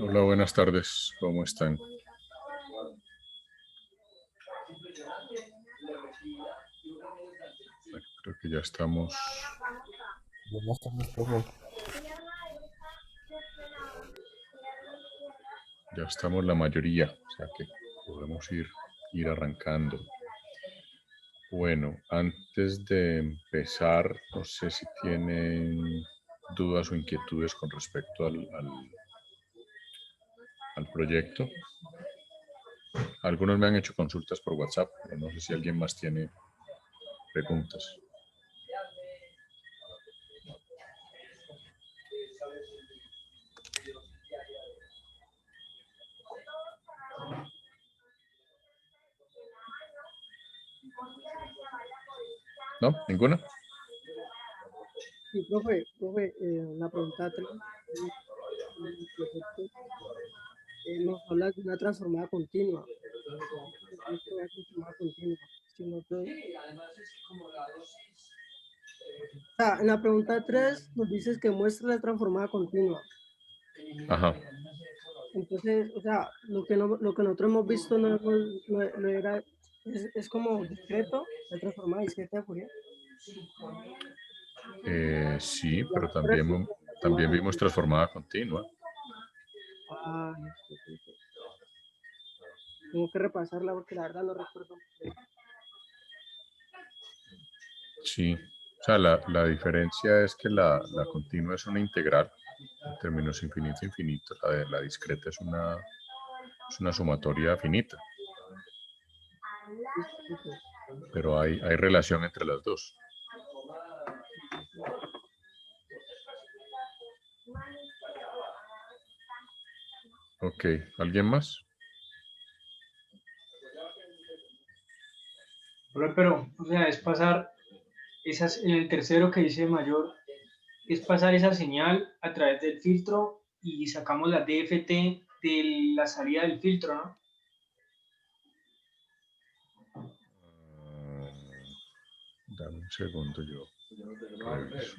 Hola, buenas tardes. ¿Cómo están? Creo que Buenas tardes, profe. ya estamos la mayoría, o sea que podemos ir arrancando. Bueno, antes de empezar, no sé si tienen dudas o inquietudes con respecto al proyecto. Algunos me han hecho consultas por WhatsApp, pero no sé si alguien más tiene preguntas. ¿No? ¿Ninguna? Sí, profe, la pregunta 3 el proyecto nos habla de una transformada continua. Esto es transformada continua. En la pregunta 3 nos dices que muestra la transformada continua. Ajá. Entonces, lo que nosotros hemos visto no era, es como discreto, la transformada discreta de Fourier. Sí, La pero otra es también transformada vimos continua. transformada continua. Listo, listo. Tengo que repasarla porque la verdad no recuerdo. Sí, o sea, la diferencia es que la continua es una integral en términos infinito, la discreta es una sumatoria finita, Listo, listo. pero hay relación entre las dos. Ok, ¿alguien más? Hola, pero, o sea, es pasar esas, en el tercero que dice mayor, es pasar esa señal a través del filtro y sacamos la DFT de la salida del filtro, ¿no? Dame un segundo, yo reviso.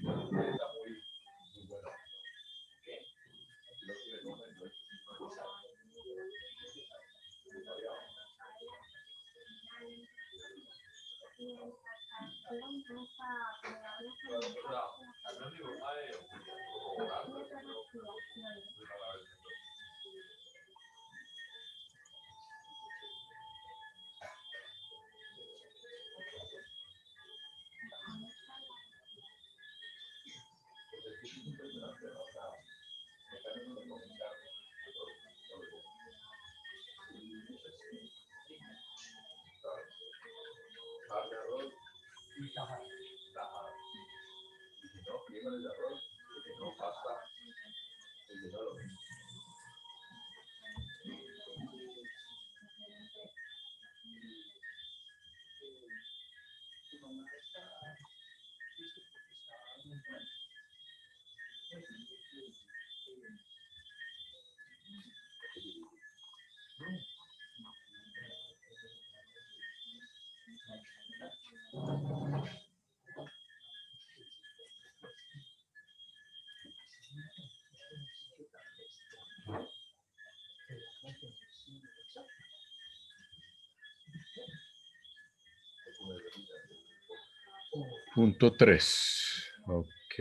Punto 3. Ok.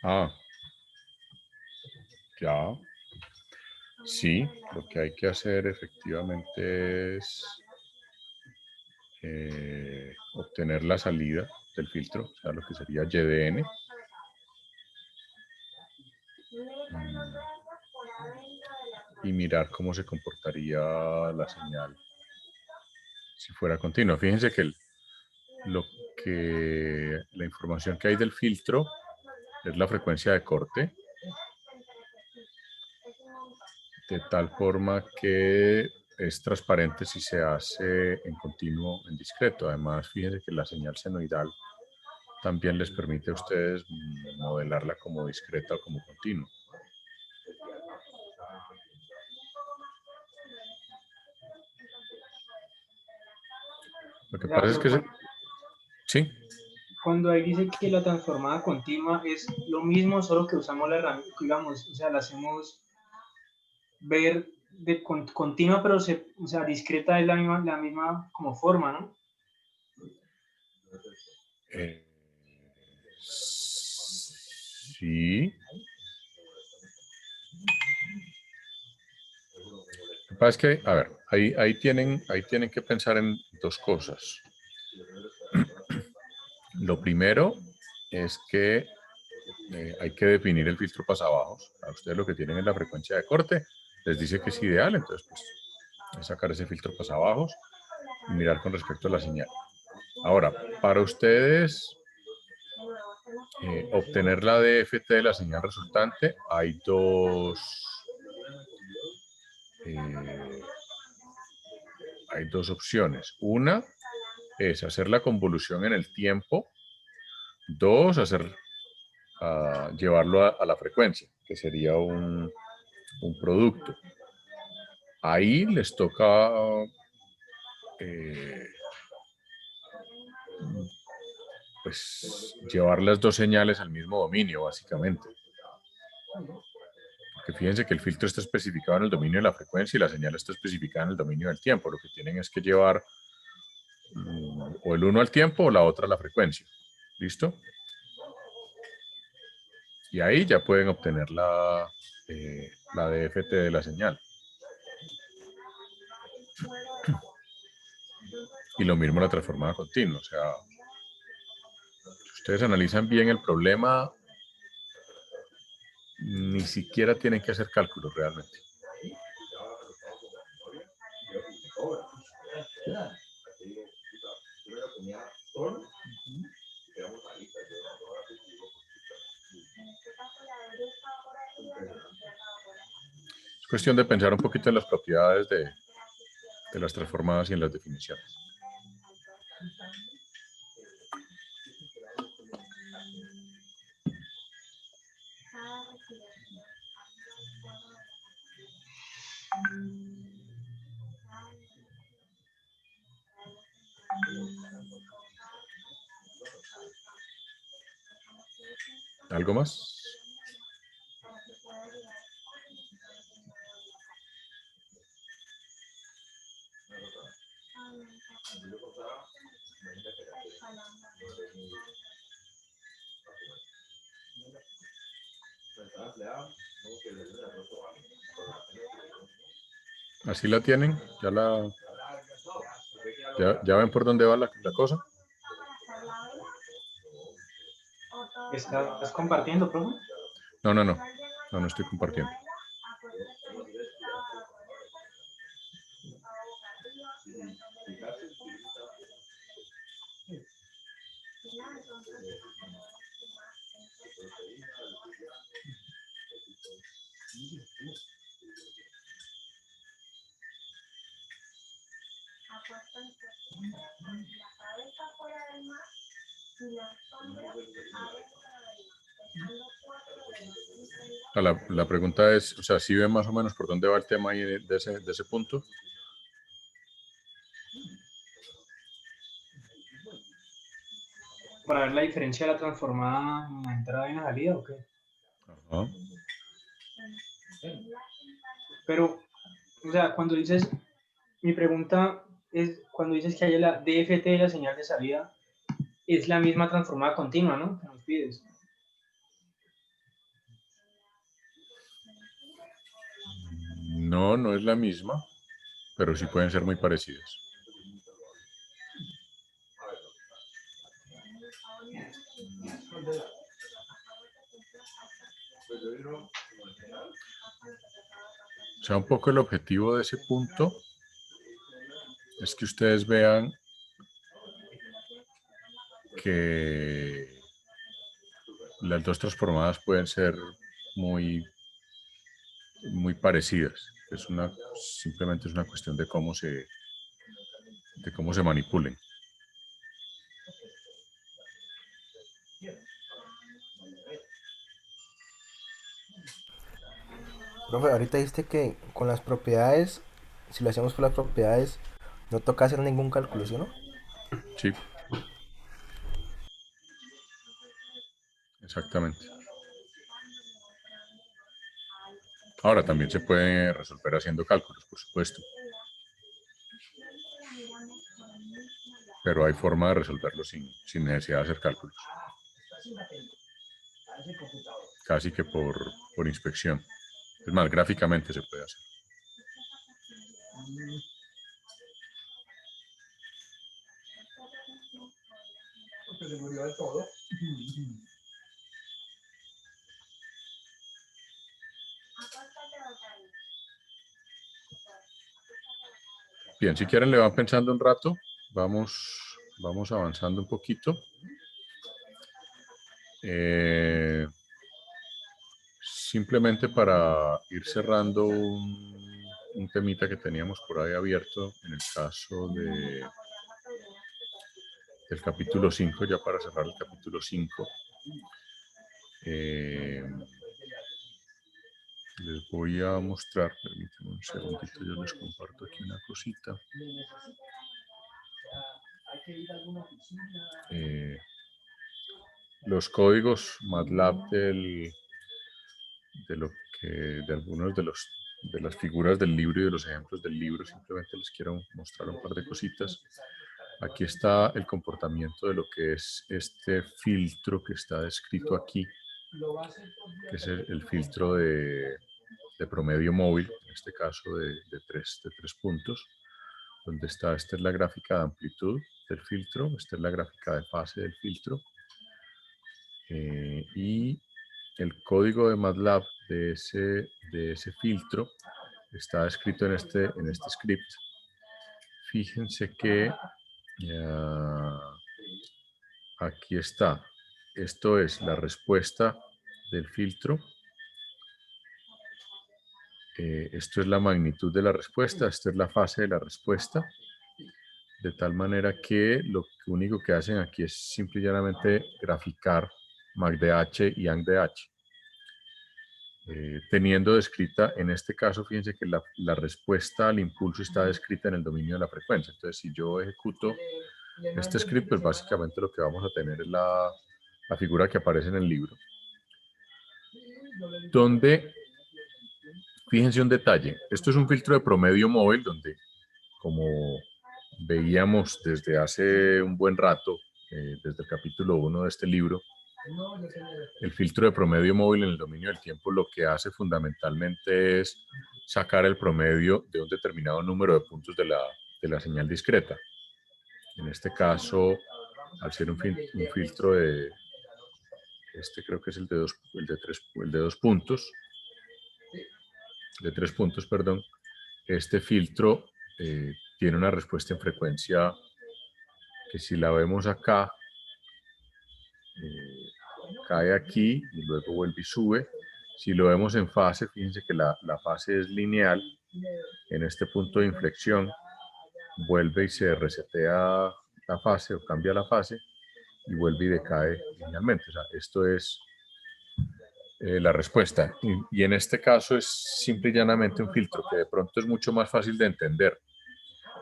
Ah, ya. Sí, lo que hay que hacer efectivamente es obtener la salida del filtro, o sea, lo que sería YDN. Y mirar cómo se comportaría la señal si fuera continua. Fíjense que la información que hay del filtro es la frecuencia de corte, de tal forma que es transparente si se hace en continuo o en discreto. Además, fíjense que la señal senoidal también les permite a ustedes modelarla como discreta o como continua. Lo que O sea, pasa es que sí. cuando ahí dice que la transformada continua es lo mismo, solo que usamos la herramienta, digamos, o sea, la hacemos ver de continua, pero o sea, discreta es la misma como forma, ¿no? Sí. Lo que pasa es que, a ver, ahí tienen que pensar en dos cosas. Lo primero es que hay que definir el filtro pasabajos. A ustedes lo que tienen es la frecuencia de corte, les dice que es ideal, entonces pues es sacar ese filtro pasabajos y mirar con respecto a la señal. Ahora, para ustedes obtener la DFT de la señal resultante, hay dos opciones. Una es hacer la convolución en el tiempo. Dos, llevarlo a la frecuencia, que sería un producto. Ahí les toca pues llevar las dos señales al mismo dominio, básicamente. Porque fíjense que el filtro está especificado en el dominio de la frecuencia y la señal está especificada en el dominio del tiempo. Lo que tienen es que llevar o el uno al tiempo o la otra a la frecuencia. ¿Listo? Y ahí ya pueden obtener la DFT de la señal. Y lo mismo la transformada continua. O sea, si ustedes analizan bien el problema, ni siquiera tienen que hacer cálculos realmente. Es cuestión de pensar un poquito en las propiedades de las transformadas y en las definiciones. ¿Algo más? Así la tienen, ya ven por dónde va la cosa. ¿Estás compartiendo, profe? No estoy compartiendo. La pregunta es, o sea, ¿sí ven más o menos por dónde va el tema ahí de ese punto? ¿Para ver la diferencia de la transformada en la entrada y en la salida o qué? Ajá. Pero, o sea, cuando dices, mi pregunta es, cuando dices que hay la DFT de la señal de salida, es la misma transformada continua, ¿no? Que nos pides. No es la misma, pero sí pueden ser muy parecidas. O sea, un poco el objetivo de ese punto es que ustedes vean que las dos transformadas pueden ser muy parecidas. Simplemente es una cuestión de cómo se manipulen. Profe, ahorita dijiste que con las propiedades, si lo hacemos con las propiedades, no toca hacer ningún cálculo, ¿sí o no? Sí. Exactamente. Ahora también se puede resolver haciendo cálculos, por supuesto. Pero hay forma de resolverlo sin necesidad de hacer cálculos. Casi que por inspección. Es más, gráficamente se puede hacer. Bien, si quieren le van pensando un rato. Vamos avanzando un poquito. Simplemente para ir cerrando un temita que teníamos por ahí abierto en el caso del capítulo 5, ya para cerrar el capítulo 5. Les voy a mostrar, permítanme un segundito, yo les comparto aquí una cosita. Los códigos MATLAB de algunos de las figuras del libro y de los ejemplos del libro. Simplemente les quiero mostrar un par de cositas. Aquí está el comportamiento de lo que es este filtro que está descrito aquí, que es el filtro de promedio móvil, en este caso de tres puntos, donde esta es la gráfica de amplitud del filtro, esta es la gráfica de fase del filtro, y el código de MATLAB de ese filtro está escrito en este script. Fíjense que aquí está. Esto es la respuesta del filtro. Esto es la magnitud de la respuesta. Esta es la fase de la respuesta. De tal manera que lo único que hacen aquí es simple y llanamente graficar mag de h y ang de h. Teniendo descrita, en este caso, fíjense que la respuesta al impulso está descrita en el dominio de la frecuencia. Entonces, si yo ejecuto este script, pues básicamente lo que vamos a tener es la figura que aparece en el libro. Donde, fíjense un detalle, esto es un filtro de promedio móvil donde, como veíamos desde hace un buen rato, desde el capítulo 1 de este libro, el filtro de promedio móvil en el dominio del tiempo lo que hace fundamentalmente es sacar el promedio de un determinado número de puntos de la señal discreta. En este caso, al ser un filtro de, creo que es el de dos puntos, de 3 puntos, perdón, este filtro tiene una respuesta en frecuencia que, si la vemos acá, cae aquí y luego vuelve y sube. Si lo vemos en fase, fíjense que la fase es lineal. En este punto de inflexión vuelve y se resetea la fase o cambia la fase y vuelve y decae linealmente. O sea, esto es la respuesta. Y en este caso es simple y llanamente un filtro que de pronto es mucho más fácil de entender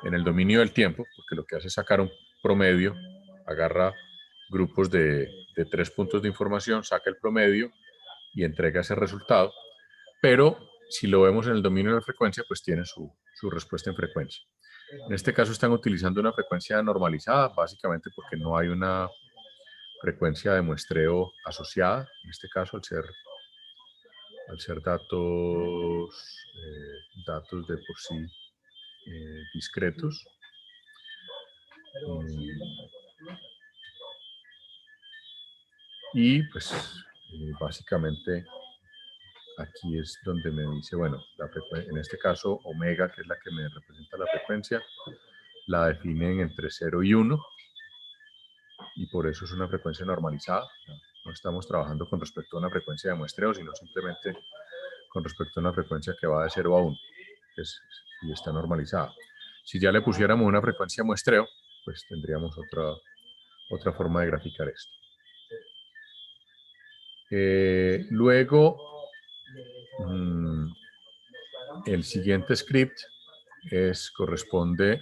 en el dominio del tiempo, porque lo que hace es sacar un promedio, agarra grupos de 3 puntos de información, saca el promedio y entrega ese resultado. Pero si lo vemos en el dominio de la frecuencia, pues tiene su respuesta en frecuencia. En este caso están utilizando una frecuencia normalizada, básicamente porque no hay una frecuencia de muestreo asociada. En este caso, al ser datos de por sí discretos. Y pues básicamente aquí es donde me dice, bueno, en este caso omega, que es la que me representa la frecuencia, la definen entre 0 y 1 y por eso es una frecuencia normalizada. No estamos trabajando con respecto a una frecuencia de muestreo, sino simplemente con respecto a una frecuencia que va de 0 a 1 y está normalizada. Si ya le pusiéramos una frecuencia de muestreo, pues tendríamos otra forma de graficar esto. Luego, el siguiente script corresponde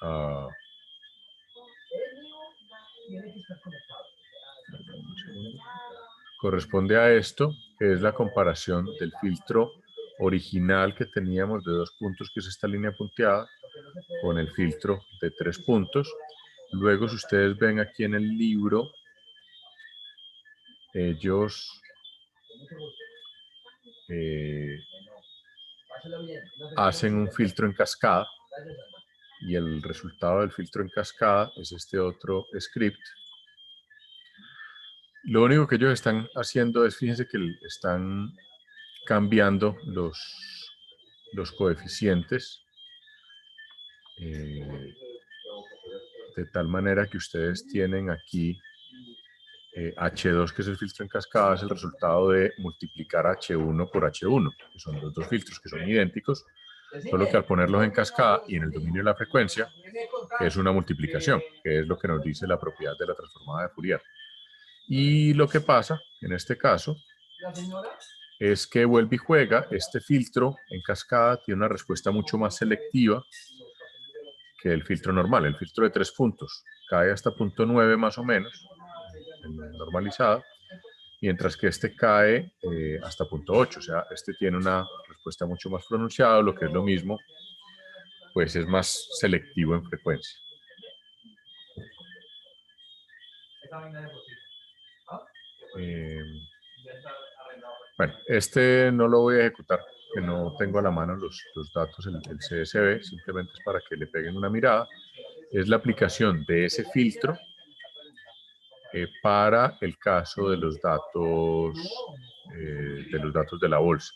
a... corresponde a esto, que es la comparación del filtro original que teníamos de 2 puntos, que es esta línea punteada, con el filtro de 3 puntos. Luego, si ustedes ven aquí en el libro, ellos hacen un filtro en cascada, y el resultado del filtro en cascada es este otro script. Lo único que ellos están haciendo es, fíjense que están cambiando los coeficientes de tal manera que ustedes tienen aquí H2, que es el filtro en cascada, es el resultado de multiplicar H1 por H1, que son los dos filtros que son idénticos, solo que al ponerlos en cascada y en el dominio de la frecuencia, es una multiplicación, que es lo que nos dice la propiedad de la transformada de Fourier. Y lo que pasa, en este caso, es que vuelve y juega. Este filtro en cascada tiene una respuesta mucho más selectiva que el filtro normal. El filtro de 3 puntos cae hasta punto 9 más o menos, normalizado, mientras que este cae hasta punto 8. O sea, este tiene una respuesta mucho más pronunciada, lo que es lo mismo, pues es más selectivo en frecuencia. Bueno, este no lo voy a ejecutar, que no tengo a la mano los datos, el CSV, simplemente es para que le peguen una mirada. Es la aplicación de ese filtro para el caso de los datos de la bolsa.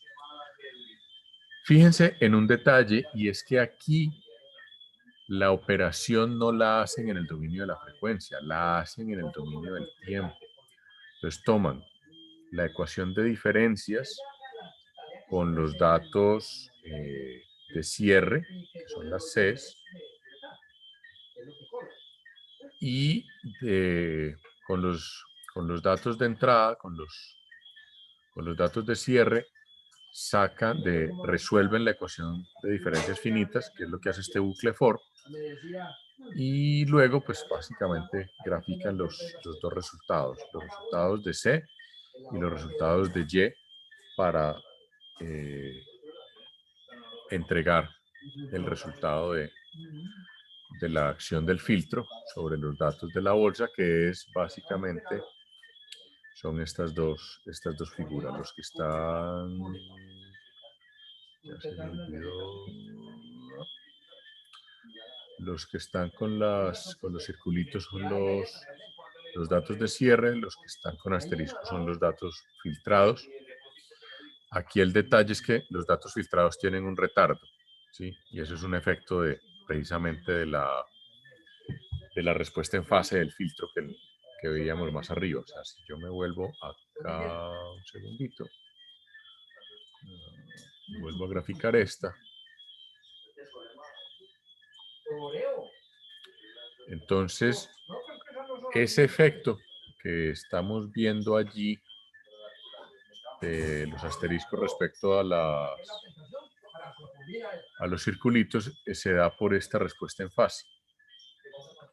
Fíjense en un detalle, y es que aquí la operación no la hacen en el dominio de la frecuencia, la hacen en el dominio del tiempo. Entonces toman la ecuación de diferencias con los datos de cierre, que son las Cs, y con los datos de entrada, con los datos de cierre, resuelven la ecuación de diferencias finitas, que es lo que hace este bucle for, y luego pues básicamente grafican los dos resultados de C y los resultados de Y, para entregar el resultado de la acción del filtro sobre los datos de la bolsa, que es básicamente, son estas dos figuras, los que están, ya se me olvidó, los que están con los circulitos son los datos de cierre, los que están con asterisco son los datos filtrados. Aquí el detalle es que los datos filtrados tienen un retardo, ¿sí? Y eso es un efecto precisamente de la respuesta en fase del filtro que veíamos más arriba. O sea, si yo me vuelvo acá un segundito, vuelvo a graficar esta. Entonces, ese efecto que estamos viendo allí de los asteriscos respecto a los circulitos se da por esta respuesta en fase.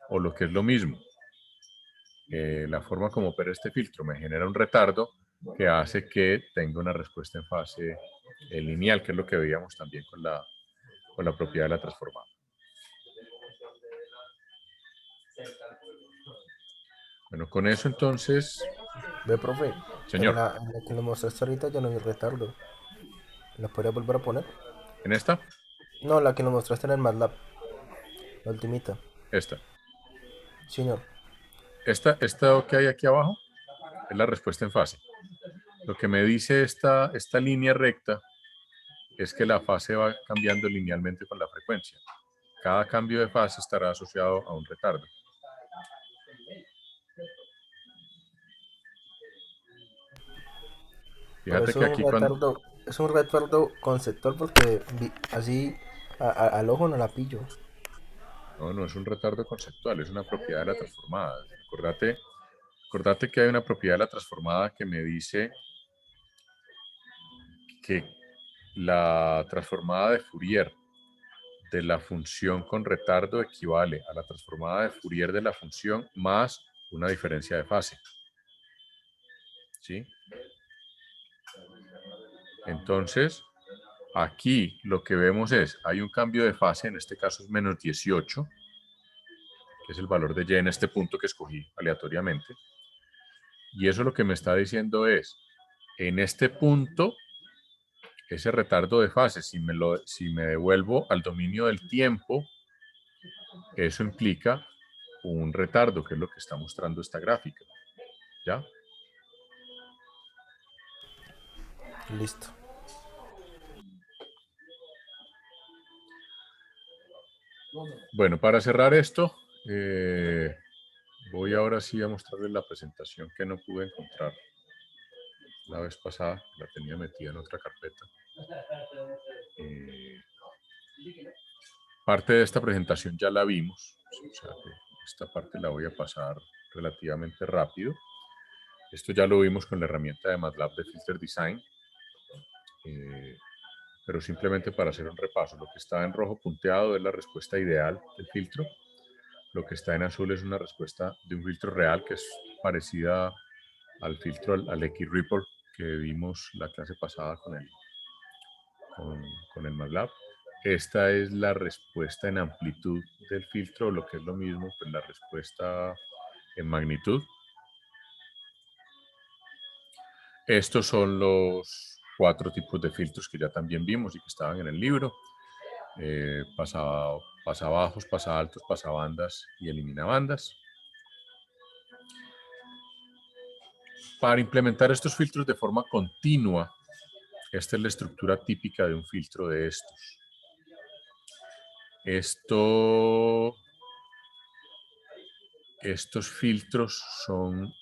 O lo que es lo mismo, la forma como opera este filtro me genera un retardo que hace que tenga una respuesta en fase lineal, que es lo que veíamos también con la propiedad de la transformada. Bueno, con eso entonces... Ve, profe, Señor. en la que nos mostraste ahorita ya no hay retardo. ¿La podría volver a poner? ¿En esta? No, la que nos mostraste en el MATLAB. La ultimita. Esta. Señor. Esta que hay aquí abajo es la respuesta en fase. Lo que me dice esta línea recta es que la fase va cambiando linealmente con la frecuencia. Cada cambio de fase estará asociado a un retardo. Fíjate que aquí es un retardo conceptual, porque así al ojo no la pillo. No es un retardo conceptual, es una propiedad de la transformada. Acordate que hay una propiedad de la transformada que me dice que la transformada de Fourier de la función con retardo equivale a la transformada de Fourier de la función más una diferencia de fase. ¿Sí? Entonces, aquí lo que vemos es, hay un cambio de fase, en este caso es menos 18, que es el valor de Y en este punto que escogí aleatoriamente. Y eso lo que me está diciendo es, en este punto, ese retardo de fase, si me devuelvo al dominio del tiempo, eso implica un retardo, que es lo que está mostrando esta gráfica. ¿Ya? Listo. Bueno, para cerrar esto, voy ahora sí a mostrarles la presentación que no pude encontrar la vez pasada, la tenía metida en otra carpeta. Parte de esta presentación ya la vimos, o sea que esta parte la voy a pasar relativamente rápido. Esto ya lo vimos con la herramienta de MATLAB de Filter Design, pero simplemente para hacer un repaso, lo que está en rojo punteado es la respuesta ideal del filtro, lo que está en azul es una respuesta de un filtro real que es parecida al filtro, al X-Ripple que vimos la clase pasada con el MATLAB. Esta es la respuesta en amplitud del filtro, lo que es lo mismo, pues la respuesta en magnitud. Estos son los 4 tipos de filtros que ya también vimos y que estaban en el libro. Pasabajos, pasaltos, pasabandas y eliminabandas. Para implementar estos filtros de forma continua, esta es la estructura típica de un filtro de estos. Estos filtros son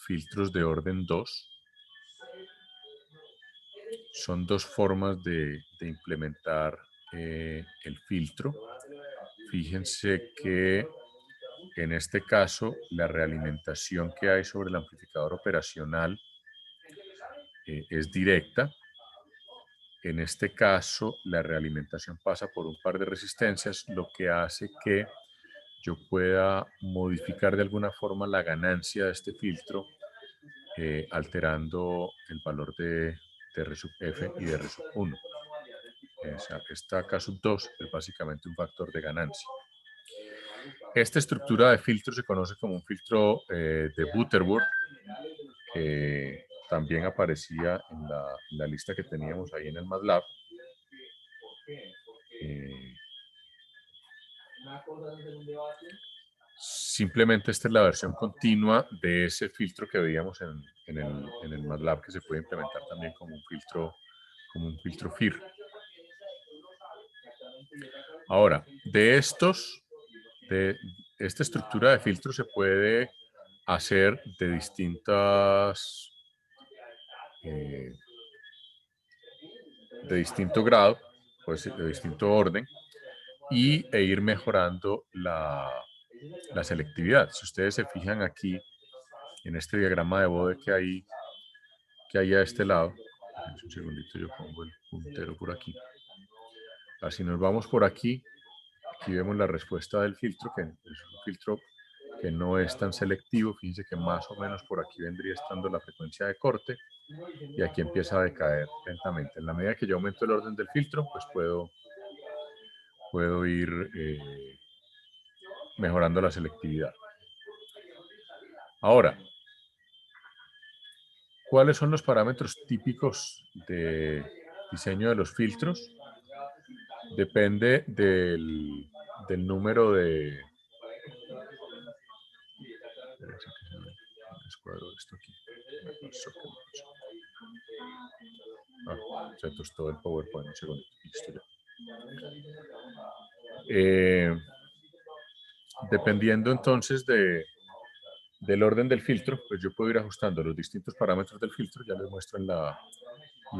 filtros de orden 2. Son 2 formas de implementar el filtro. Fíjense que en este caso la realimentación que hay sobre el amplificador operacional es directa. En este caso la realimentación pasa por un par de resistencias, lo que hace que yo pueda modificar de alguna forma la ganancia de este filtro alterando el valor de R sub F y de R sub 1. O sea, esta K sub 2 es básicamente un factor de ganancia. Esta estructura de filtro se conoce como un filtro de Butterworth, que también aparecía en la lista que teníamos ahí en el MATLAB. Simplemente esta es la versión continua de ese filtro que veíamos en el MATLAB, que se puede implementar también como un filtro FIR. Ahora, de esta estructura de filtro se puede hacer de distinto grado, pues de distinto orden, e ir mejorando la selectividad. Si ustedes se fijan aquí en este diagrama de Bode que hay a este lado, un segundito, yo pongo el puntero por aquí. Si nos vamos por aquí, aquí vemos la respuesta del filtro, que es un filtro que no es tan selectivo. Fíjense que más o menos por aquí vendría estando la frecuencia de corte y aquí empieza a decaer lentamente. En la medida que yo aumento el orden del filtro, pues puedo ir mejorando la selectividad. Ahora, ¿cuáles son los parámetros típicos de diseño de los filtros? Depende del número de... Esto aquí. Se tostó el PowerPoint, un segundo. Listo ya. Dependiendo entonces del orden del filtro, pues yo puedo ir ajustando los distintos parámetros del filtro. Ya les muestro en la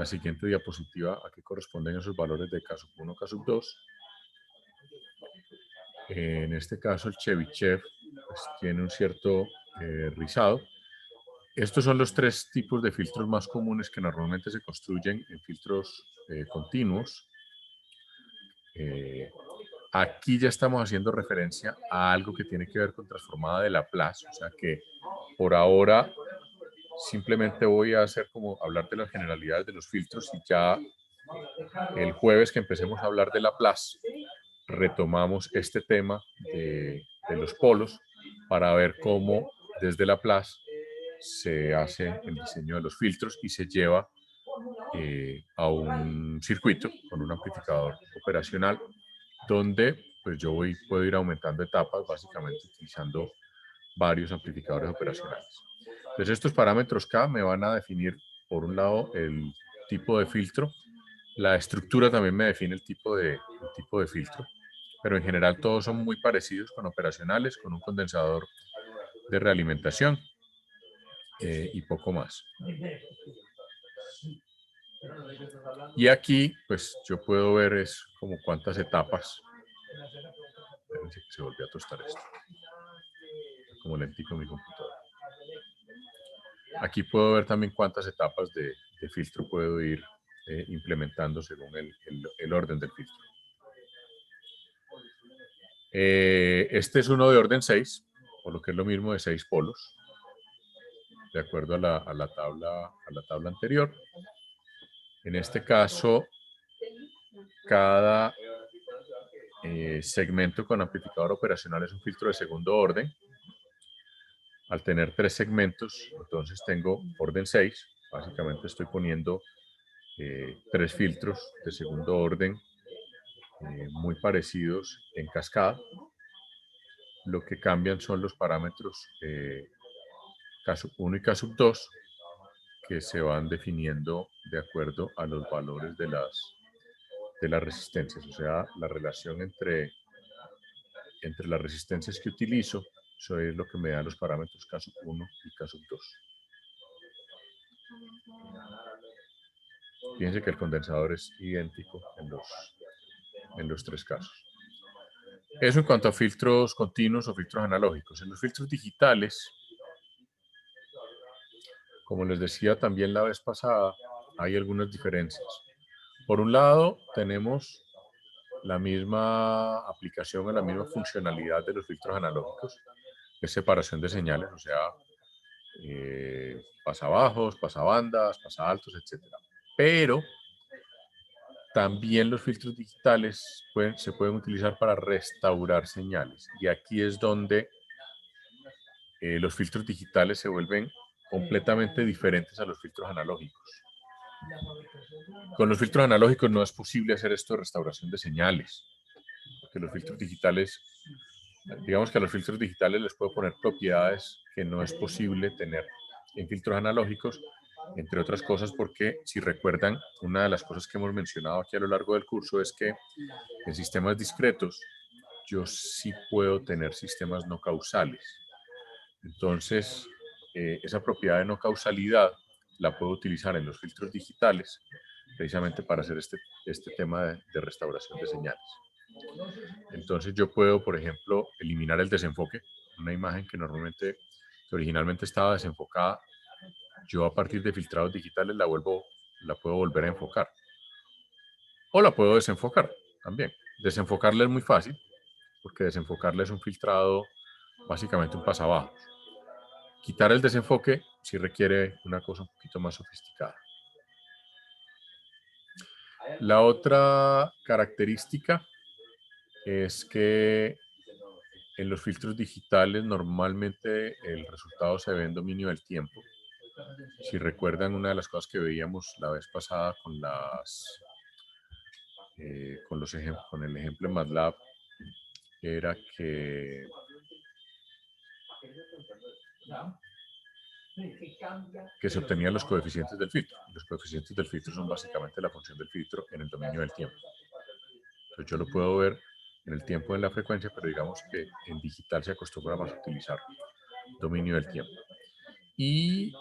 siguiente diapositiva a qué corresponden esos valores de K sub 1, K sub 2. En este caso el Chebyshev pues, tiene un cierto rizado. Estos son los 3 tipos de filtros más comunes que normalmente se construyen en filtros continuos. Aquí ya estamos haciendo referencia a algo que tiene que ver con transformada de Laplace, o sea que por ahora simplemente voy a hacer como hablar de las generalidades de los filtros y ya el jueves que empecemos a hablar de Laplace, retomamos este tema de los polos para ver cómo desde Laplace se hace el diseño de los filtros y se lleva a un circuito con un amplificador operacional donde pues yo puedo ir aumentando etapas básicamente utilizando varios amplificadores operacionales. Entonces estos parámetros K me van a definir por un lado el tipo de filtro, la estructura también me define el tipo de filtro, pero en general todos son muy parecidos con operacionales, con un condensador de realimentación y poco más. Y aquí, pues yo puedo ver es como cuántas etapas. Espérense que se volvió a tostar esto. Como lentico mi computadora. Aquí puedo ver también cuántas etapas de filtro puedo ir implementando según el orden del filtro. Este es uno de orden 6, por lo que es lo mismo de 6 polos, de acuerdo a la tabla anterior. En este caso, cada segmento con amplificador operacional es un filtro de segundo orden. Al tener 3 segmentos, entonces tengo orden 6. Básicamente estoy poniendo 3 filtros de segundo orden muy parecidos en cascada. Lo que cambian son los parámetros K1 y K2 que se van definiendo de acuerdo a los valores de las resistencias, o sea, la relación entre las resistencias que utilizo, eso es lo que me da los parámetros K1 y K2. Fíjense que el condensador es idéntico en los 3 casos. Eso en cuanto a filtros continuos o filtros analógicos. En los filtros digitales, como les decía también la vez pasada, hay algunas diferencias. Por un lado, tenemos la misma aplicación o la misma funcionalidad de los filtros analógicos, que es separación de señales, o sea, pasabajos, pasabandas, pasaltos, etc. Pero también los filtros digitales se pueden utilizar para restaurar señales. Y aquí es donde los filtros digitales se vuelven completamente diferentes a los filtros analógicos. Con los filtros analógicos no es posible hacer esto de restauración de señales, porque los filtros digitales, digamos que a los filtros digitales les puedo poner propiedades que no es posible tener en filtros analógicos, entre otras cosas porque, si recuerdan, una de las cosas que hemos mencionado aquí a lo largo del curso es que en sistemas discretos yo sí puedo tener sistemas no causales. Entonces, esa propiedad de no causalidad la puedo utilizar en los filtros digitales precisamente para hacer este tema de restauración de señales. Entonces yo puedo, por ejemplo, eliminar el desenfoque, una imagen que originalmente estaba desenfocada, yo a partir de filtrados digitales la puedo volver a enfocar. O la puedo desenfocar también. Desenfocarla es muy fácil, porque desenfocarla es un filtrado, básicamente un pasabajos. Quitar el desenfoque sí requiere una cosa un poquito más sofisticada. La otra característica es que en los filtros digitales normalmente el resultado se ve en dominio del tiempo. Si recuerdan, una de las cosas que veíamos la vez pasada con el ejemplo en MATLAB era que se obtenían los coeficientes del filtro. Los coeficientes del filtro son básicamente la función del filtro en el dominio del tiempo. Entonces yo lo puedo ver en el tiempo, en la frecuencia, pero digamos que en digital se acostumbra más a utilizar dominio del tiempo. Y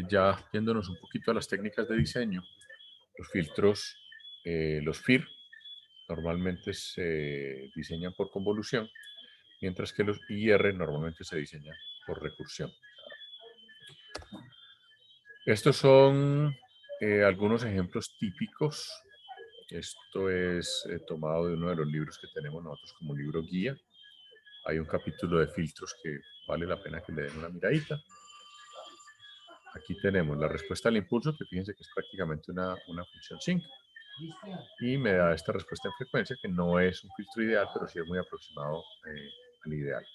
ya yéndonos un poquito a las técnicas de diseño, los filtros, los FIR, normalmente se diseñan por convolución, mientras que los IR normalmente se diseñan por recursión. Estos son algunos ejemplos típicos. Esto es tomado de uno de los libros que tenemos nosotros como libro guía. Hay un capítulo de filtros que vale la pena que le den una miradita. aquí tenemos la respuesta al impulso, que fíjense que es prácticamente una función sinc. Y me da esta respuesta en frecuencia, que no es un filtro ideal, pero sí es muy aproximado al ideal.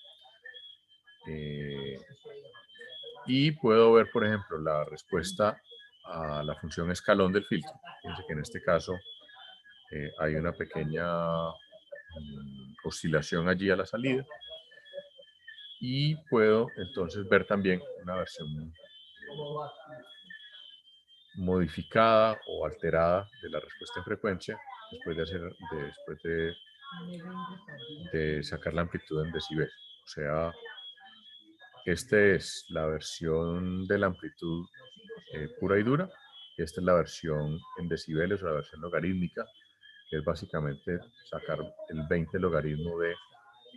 Y puedo ver, por ejemplo, la respuesta a la función escalón del filtro. Fíjense que en este caso hay una pequeña oscilación allí a la salida. Y puedo entonces ver también una versión modificada o alterada de la respuesta en frecuencia después de sacar la amplitud en decibel. O sea, esta es la versión de la amplitud pura y dura, y esta es la versión en decibeles o la versión logarítmica, que es básicamente sacar el 20 logaritmo de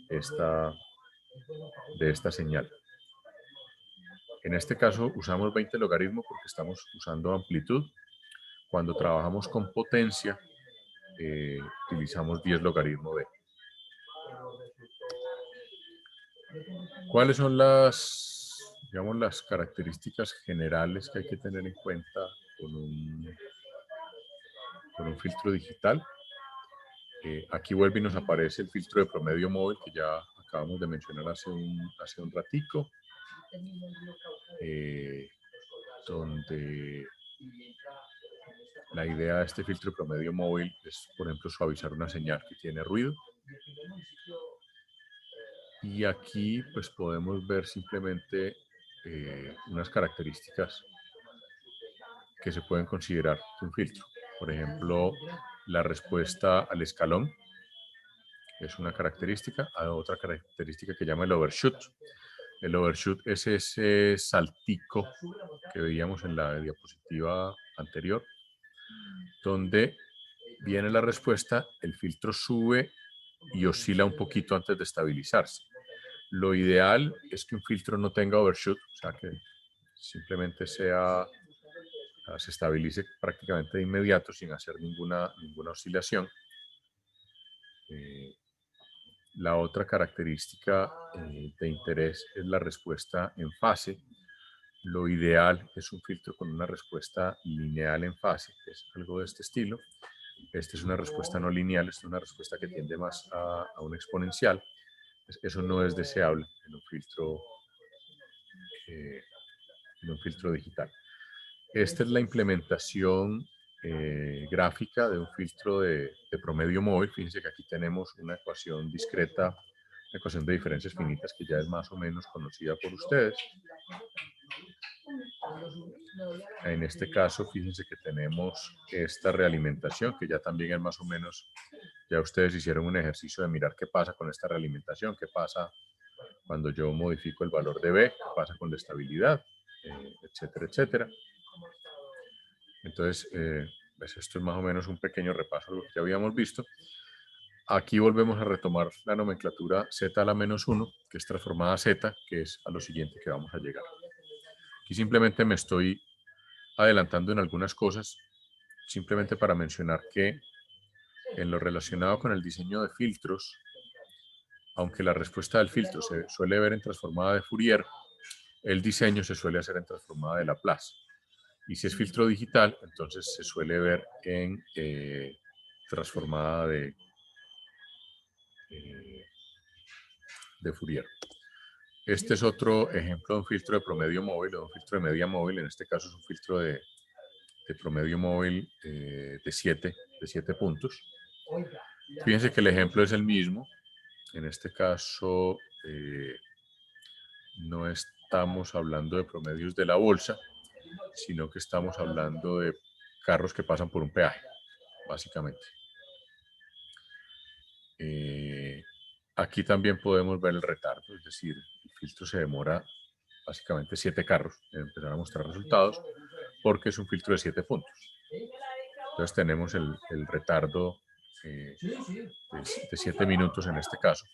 esta señal. En este caso usamos 20 logaritmo porque estamos usando amplitud. Cuando trabajamos con potencia, utilizamos 10 logaritmo de. ¿Cuáles son digamos, las características generales que hay que tener en cuenta con un filtro digital? Aquí vuelve y nos aparece el filtro de promedio móvil que ya acabamos de mencionar hace un ratico, donde la idea de este filtro de promedio móvil es, por ejemplo, suavizar una señal que tiene ruido. Y aquí pues podemos ver simplemente unas características que se pueden considerar de un filtro. Por ejemplo, la respuesta al escalón es una característica. Hay otra característica que llama el overshoot. El overshoot es ese saltico que veíamos en la diapositiva anterior, donde viene la respuesta, el filtro sube y oscila un poquito antes de estabilizarse. Lo ideal es que un filtro no tenga overshoot, o sea que simplemente se estabilice prácticamente de inmediato sin hacer ninguna oscilación. La otra característica de interés es la respuesta en fase. Lo ideal es un filtro con una respuesta lineal en fase, que es algo de este estilo. Esta es una respuesta no lineal, es una respuesta que tiende más a un exponencial. Eso no es deseable en un filtro digital. Esta es la implementación gráfica de un filtro de promedio móvil. Fíjense que aquí tenemos una ecuación discreta, una ecuación de diferencias finitas que ya es más o menos conocida por ustedes. En este caso, fíjense que tenemos esta realimentación, que ya también es más o menos, ya ustedes hicieron un ejercicio de mirar qué pasa con esta realimentación, qué pasa cuando yo modifico el valor de B, qué pasa con la estabilidad, etcétera, etcétera. Entonces, pues esto es más o menos un pequeño repaso de lo que ya habíamos visto. Aquí volvemos a retomar la nomenclatura Z a la menos 1, que es transformada a Z, que es a lo siguiente que vamos a llegar. Aquí simplemente me estoy adelantando en algunas cosas, simplemente para mencionar que en lo relacionado con el diseño de filtros, aunque la respuesta del filtro se suele ver en transformada de Fourier, el diseño se suele hacer en transformada de Laplace. Y si es filtro digital, entonces se suele ver en transformada de Fourier. Este es otro ejemplo de un filtro de promedio móvil o de un filtro de media móvil. En este caso es un filtro de promedio móvil de 7 puntos. Fíjense que el ejemplo es el mismo. En este caso no estamos hablando de promedios de la bolsa, sino que estamos hablando de carros que pasan por un peaje, básicamente. Aquí también podemos ver el retardo, es decir, el filtro se demora básicamente 7 carros en empezar a mostrar resultados porque es un filtro de 7 puntos. Entonces tenemos el retardo de 7 minutos en este caso.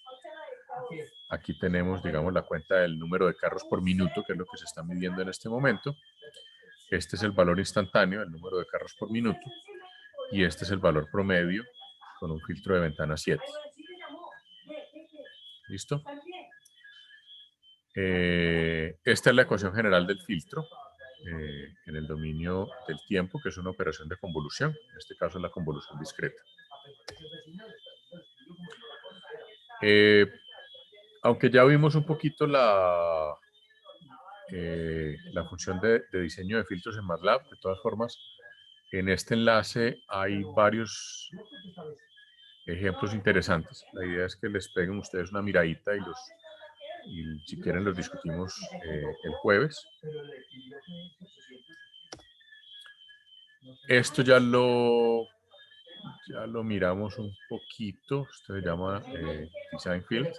Aquí tenemos, digamos, la cuenta del número de carros por minuto, que es lo que se está midiendo en este momento. Este es el valor instantáneo, el número de carros por minuto, y este es el valor promedio con un filtro de ventana 7. ¿Listo? Esta es la ecuación general del filtro. en el dominio del tiempo, que es una operación de convolución. En este caso es la convolución discreta. Aunque ya vimos un poquito la función de diseño de filtros en MATLAB, de todas formas, en este enlace hay varios ejemplos interesantes. La idea es que les peguen ustedes una miradita y si quieren los discutimos el jueves. Esto ya lo miramos un poquito. Esto se llama Design Field.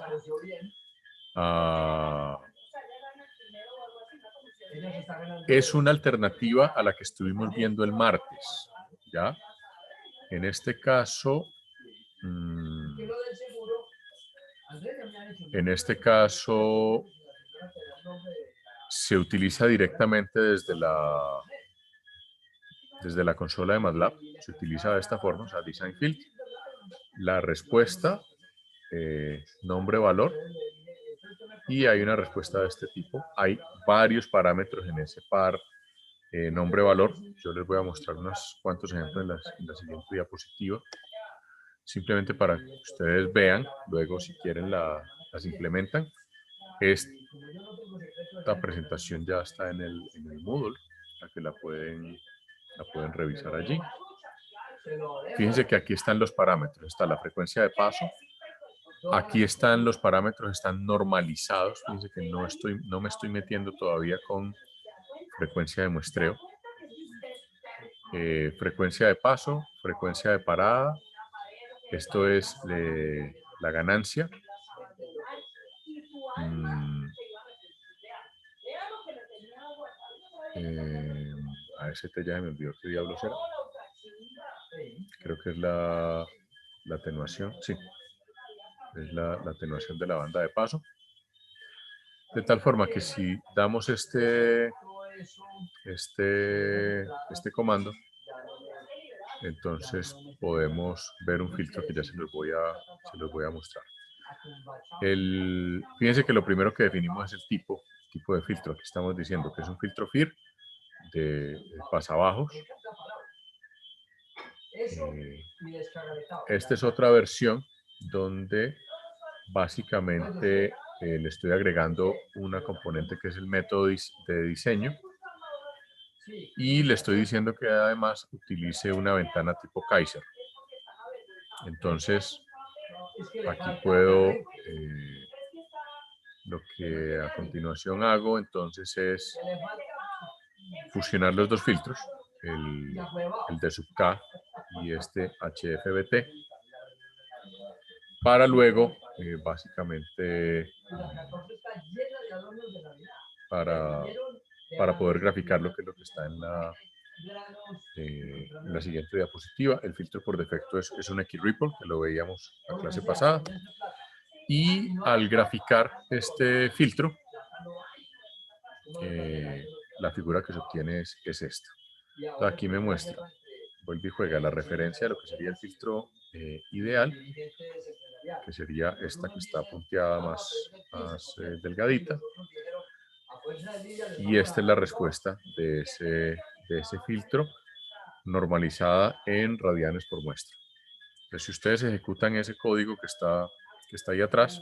Es una alternativa a la que estuvimos viendo el martes, ¿ya? En este caso, se utiliza directamente desde la consola de MATLAB. Se utiliza de esta forma, o sea, Design Field. La respuesta, nombre-valor, y hay una respuesta de este tipo. Hay varios parámetros en ese par nombre-valor. Yo les voy a mostrar unos cuantos ejemplos en la siguiente diapositiva, simplemente para que ustedes vean, luego si quieren las implementan. Esta presentación ya está en el Moodle, para que la pueden revisar allí. Fíjense que aquí están los parámetros, está la frecuencia de paso, aquí están los parámetros, están normalizados. Fíjense que no me estoy metiendo todavía con frecuencia de muestreo. Frecuencia de paso, frecuencia de parada, esto es la ganancia. AST ya me olvidó qué diablos era. Creo que es la atenuación, sí. Es la atenuación de la banda de paso. De tal forma que si damos este comando, entonces podemos ver un filtro que ya se los voy a mostrar. Fíjense que lo primero que definimos es el tipo de filtro. Aquí estamos diciendo que es un filtro FIR de pasabajos. Esta es otra versión donde básicamente le estoy agregando una componente que es el método de diseño y le estoy diciendo que además utilice una ventana tipo Kaiser. Entonces aquí puedo, lo que a continuación hago entonces es fusionar los dos filtros, el D sub K y este HFBT, para luego básicamente para poder graficar lo que está en la siguiente diapositiva. El filtro por defecto es un X-Ripple, que lo veíamos la clase pasada. Y al graficar este filtro, la figura que se obtiene es esta. Aquí me muestra, vuelve y juega la referencia de lo que sería el filtro ideal, que sería esta que está punteada más delgadita. Y esta es la respuesta de ese filtro normalizada en radianes por muestra. Entonces, si ustedes ejecutan ese código que está ahí atrás,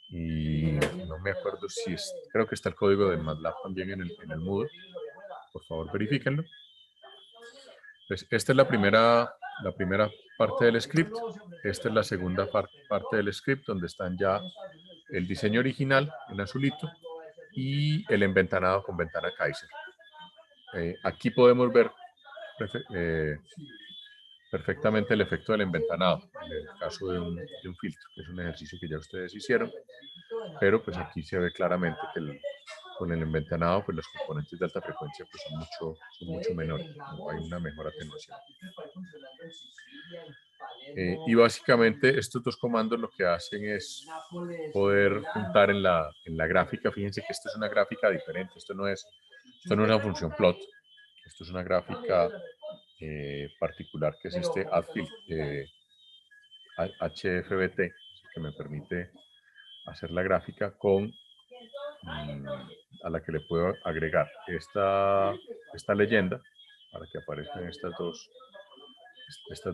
y no me acuerdo si creo que está el código de MATLAB también en el Moodle, por favor verifíquenlo. Pues esta es la primera parte del script, esta es la segunda parte del script, donde están ya el diseño original en azulito y el enventanado con ventana Kaiser. Aquí podemos ver perfectamente el efecto del enventanado en el caso de un filtro, que es un ejercicio que ya ustedes hicieron, pero pues aquí se ve claramente que con el enventanado pues los componentes de alta frecuencia pues son mucho menores, ¿no? Hay una mejor atenuación. Y básicamente estos dos comandos lo que hacen es poder juntar en la gráfica. Fíjense que esto es una gráfica diferente, esto no es una función plot, esto es una gráfica particular que es este HFBT, que me permite hacer la gráfica con a la que le puedo agregar esta leyenda para que aparezcan estas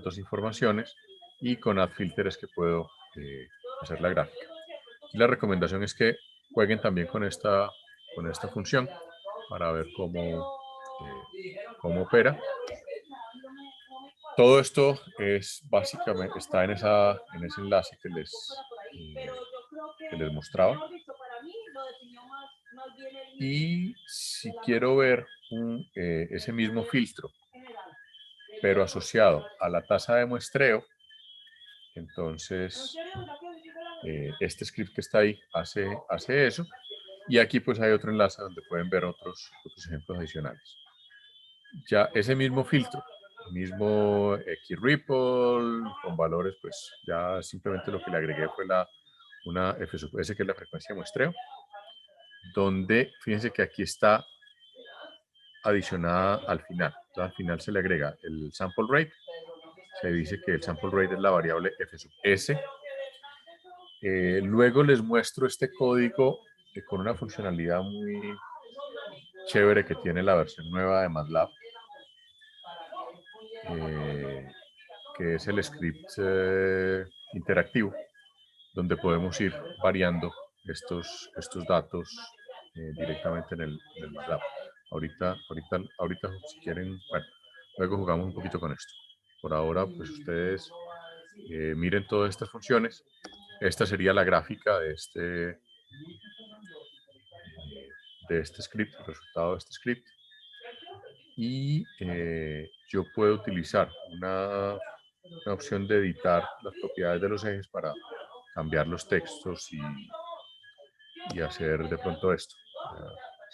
dos informaciones, y con Add Filter es que puedo hacer la gráfica. Y la recomendación es que jueguen también con esta función para ver cómo opera. Todo esto es básicamente, está en ese enlace que les mostraba. Y si quiero ver ese mismo filtro, pero asociado a la tasa de muestreo, entonces este script que está ahí hace eso. Y aquí pues hay otro enlace donde pueden ver otros ejemplos adicionales. Ya ese mismo filtro, el mismo XRipple, con valores, pues ya simplemente lo que le agregué fue una F sub S, que es la frecuencia de muestreo, donde fíjense que aquí está adicionada al final. Entonces, al final se le agrega el sample rate. Se dice que el sample rate es la variable F sub S. Luego les muestro este código con una funcionalidad muy chévere que tiene la versión nueva de MATLAB, que es el script interactivo, donde podemos ir variando estos datos directamente en el MATLAB. Ahorita, si quieren, bueno, luego jugamos un poquito con esto. Por ahora, pues ustedes miren todas estas funciones. Esta sería la gráfica de este script, el resultado de este script. Y yo puedo utilizar una opción de editar las propiedades de los ejes para cambiar los textos y hacer de pronto esto.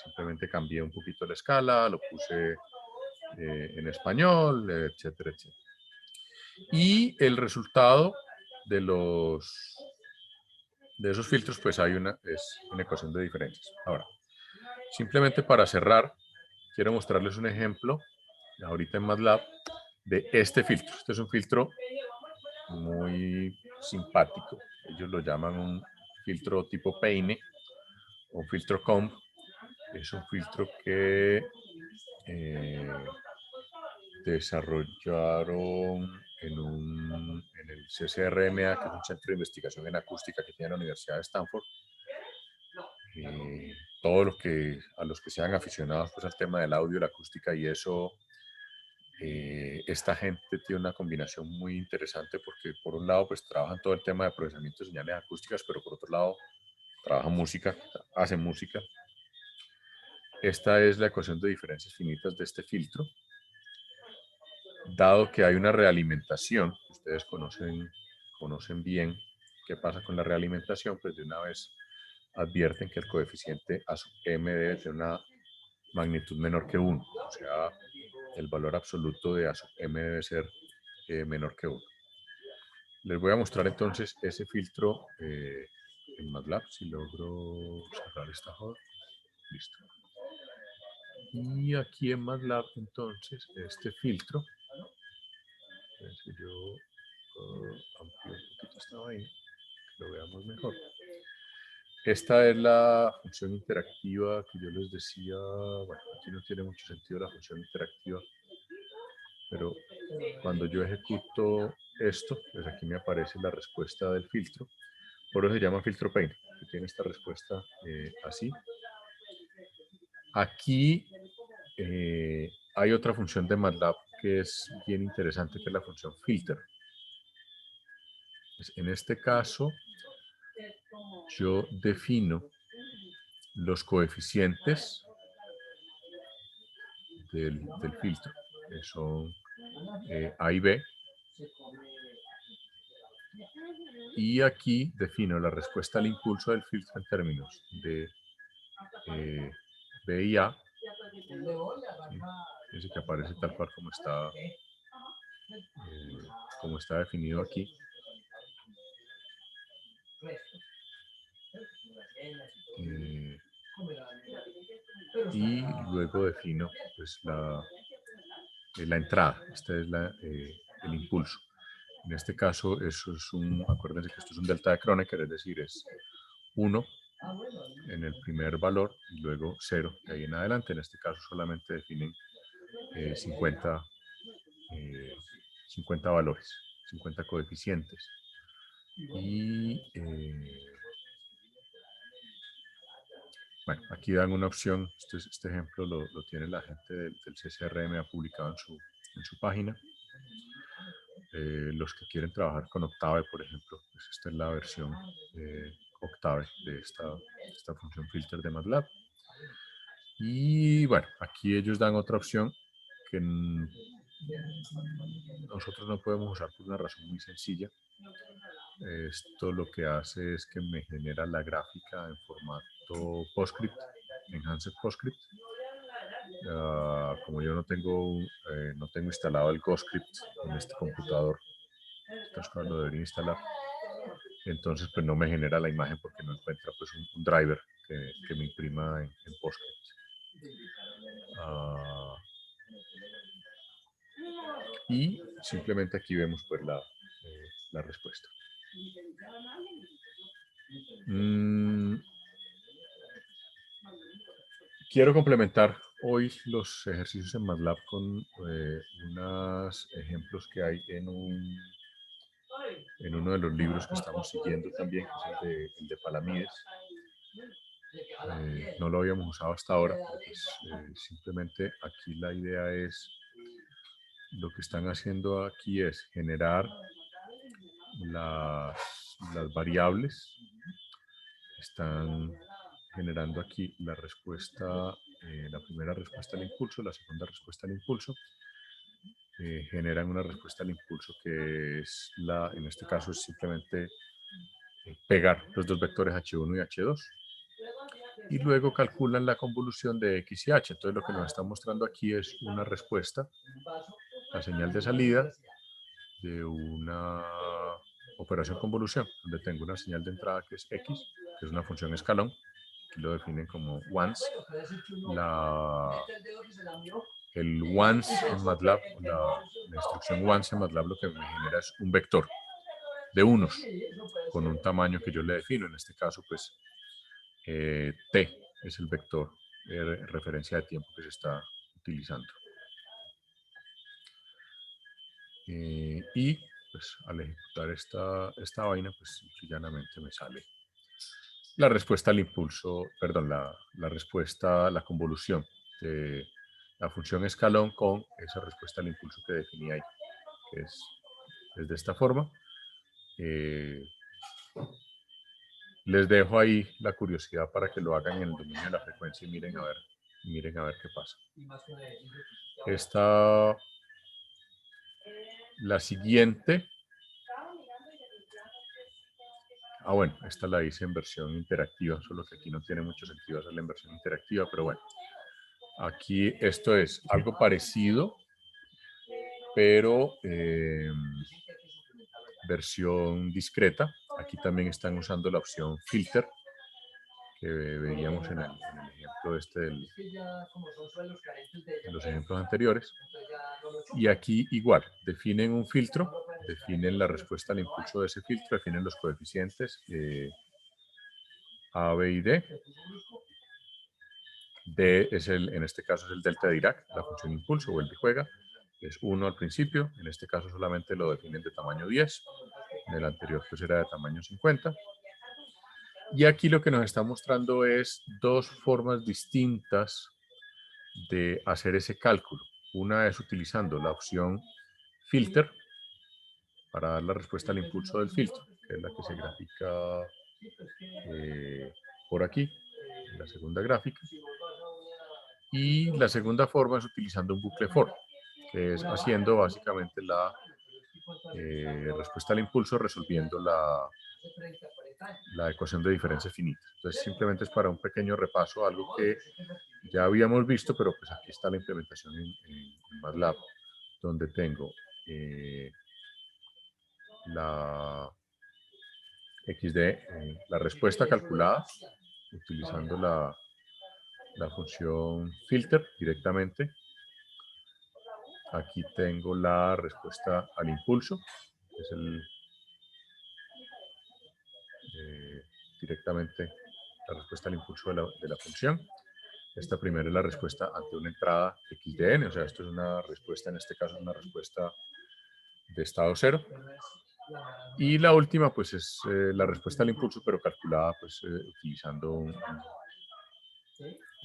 Simplemente cambié un poquito la escala, lo puse en español, etcétera, etcétera. Y el resultado de esos filtros, pues es una ecuación de diferencias. Ahora, simplemente para cerrar, quiero mostrarles un ejemplo ahorita en MATLAB de este filtro. Este es un filtro muy simpático. Ellos lo llaman un filtro tipo peine o filtro comb. Es un filtro que desarrollaron en el CCRMA, que es un centro de investigación en acústica que tiene la Universidad de Stanford. Todos a los que sean aficionados pues, al tema del audio, la acústica y eso, esta gente tiene una combinación muy interesante porque por un lado pues trabajan todo el tema de procesamiento de señales acústicas, pero por otro lado trabajan música, hacen música. Esta es la ecuación de diferencias finitas de este filtro. Dado que hay una realimentación, ustedes conocen bien qué pasa con la realimentación, pues de una vez advierten que el coeficiente A sub m debe tener una magnitud menor que 1, o sea, el valor absoluto de A sub m debe ser menor que 1. Les voy a mostrar entonces ese filtro en MATLAB, si logro cerrar esta joda. Listo. Y aquí en MATLAB, entonces, este filtro, si yo amplío un poquito esta vaina, que lo veamos mejor. Esta es la función interactiva que yo les decía. Bueno, aquí no tiene mucho sentido la función interactiva, pero cuando yo ejecuto esto, pues aquí me aparece la respuesta del filtro. Por eso se llama filtro peine, que tiene esta respuesta así. Aquí hay otra función de MATLAB que es bien interesante, que es la función filter. Pues en este caso, yo defino los coeficientes del filtro, que son A y B. Y aquí defino la respuesta al impulso del filtro en términos de B y A. Ese que aparece tal cual como está definido aquí. Y luego defino pues, la entrada. Esta es el impulso. En este caso, acuérdense que esto es un delta de Kronecker, es decir, es 1 en el primer valor y luego 0 de ahí en adelante. En este caso solamente definen 50 valores, 50 coeficientes. Y bueno, aquí dan una opción. Este ejemplo lo tiene la gente del CCRM, ha publicado en su página. Los que quieren trabajar con Octave, por ejemplo, pues esta es la versión Octave de esta función filter de MATLAB. Y bueno, aquí ellos dan otra opción que nosotros no podemos usar por una razón muy sencilla. Esto lo que hace es que me genera la gráfica en formato PostScript, Enhanced PostScript. Como yo no tengo instalado el GoScript en este computador, entonces lo debería instalar. Entonces pues no me genera la imagen porque no encuentra pues un driver que me imprima en PostScript. Y simplemente aquí vemos pues la respuesta. Quiero complementar hoy los ejercicios en MATLAB con unos ejemplos que hay en uno de los libros que estamos siguiendo también, que es el de Palamides. No lo habíamos usado hasta ahora, pues, simplemente aquí la idea es, lo que están haciendo aquí es generar las variables, están generando aquí la respuesta, la primera respuesta al impulso, la segunda respuesta al impulso, generan una respuesta al impulso que es en este caso es simplemente pegar los dos vectores h1 y h2, y luego calculan la convolución de x y h. Entonces lo que nos está mostrando aquí es una respuesta, la señal de salida de una operación convolución, donde tengo una señal de entrada que es x, que es una función escalón, que lo definen como once. El once en MATLAB, la instrucción once en MATLAB lo que me genera es un vector de unos con un tamaño que yo le defino. En este caso, pues, t es el vector de referencia de tiempo que se está utilizando. Y pues al ejecutar esta vaina, pues llanamente me sale la respuesta al impulso, perdón, la convolución de la función escalón con esa respuesta al impulso que definí ahí, que es de esta forma. Les dejo ahí la curiosidad para que lo hagan en el dominio de la frecuencia y miren a ver qué pasa. La siguiente. Bueno, esta la hice en versión interactiva, solo que aquí no tiene mucho sentido hacerla en versión interactiva, pero bueno. Aquí esto es algo parecido, pero versión discreta. Aquí también están usando la opción filter, que veíamos en el ejemplo en los ejemplos anteriores. Y aquí igual, definen un filtro, definen la respuesta al impulso de ese filtro, definen los coeficientes A, B y D. D es en este caso es el delta de Dirac, la función impulso o el de juega. Es 1 al principio, en este caso solamente lo definen de tamaño 10, en el anterior pues era de tamaño 50. Y aquí lo que nos está mostrando es dos formas distintas de hacer ese cálculo. Una es utilizando la opción filter para dar la respuesta al impulso del filtro, que es la que se grafica por aquí, en la segunda gráfica. Y la segunda forma es utilizando un bucle for, que es haciendo básicamente la respuesta al impulso resolviendo la ecuación de diferencia finita. Entonces simplemente es para un pequeño repaso, algo que ya habíamos visto, pero pues aquí está la implementación en MATLAB, donde tengo la XD, la respuesta calculada utilizando la función filter directamente. Aquí tengo la respuesta al impulso, que es directamente la respuesta al impulso de la función. Esta primera es la respuesta ante una entrada x de n, o sea, esto es una respuesta, en este caso es una respuesta de estado cero. Y la última, pues, es la respuesta al impulso, pero calculada, pues, utilizando un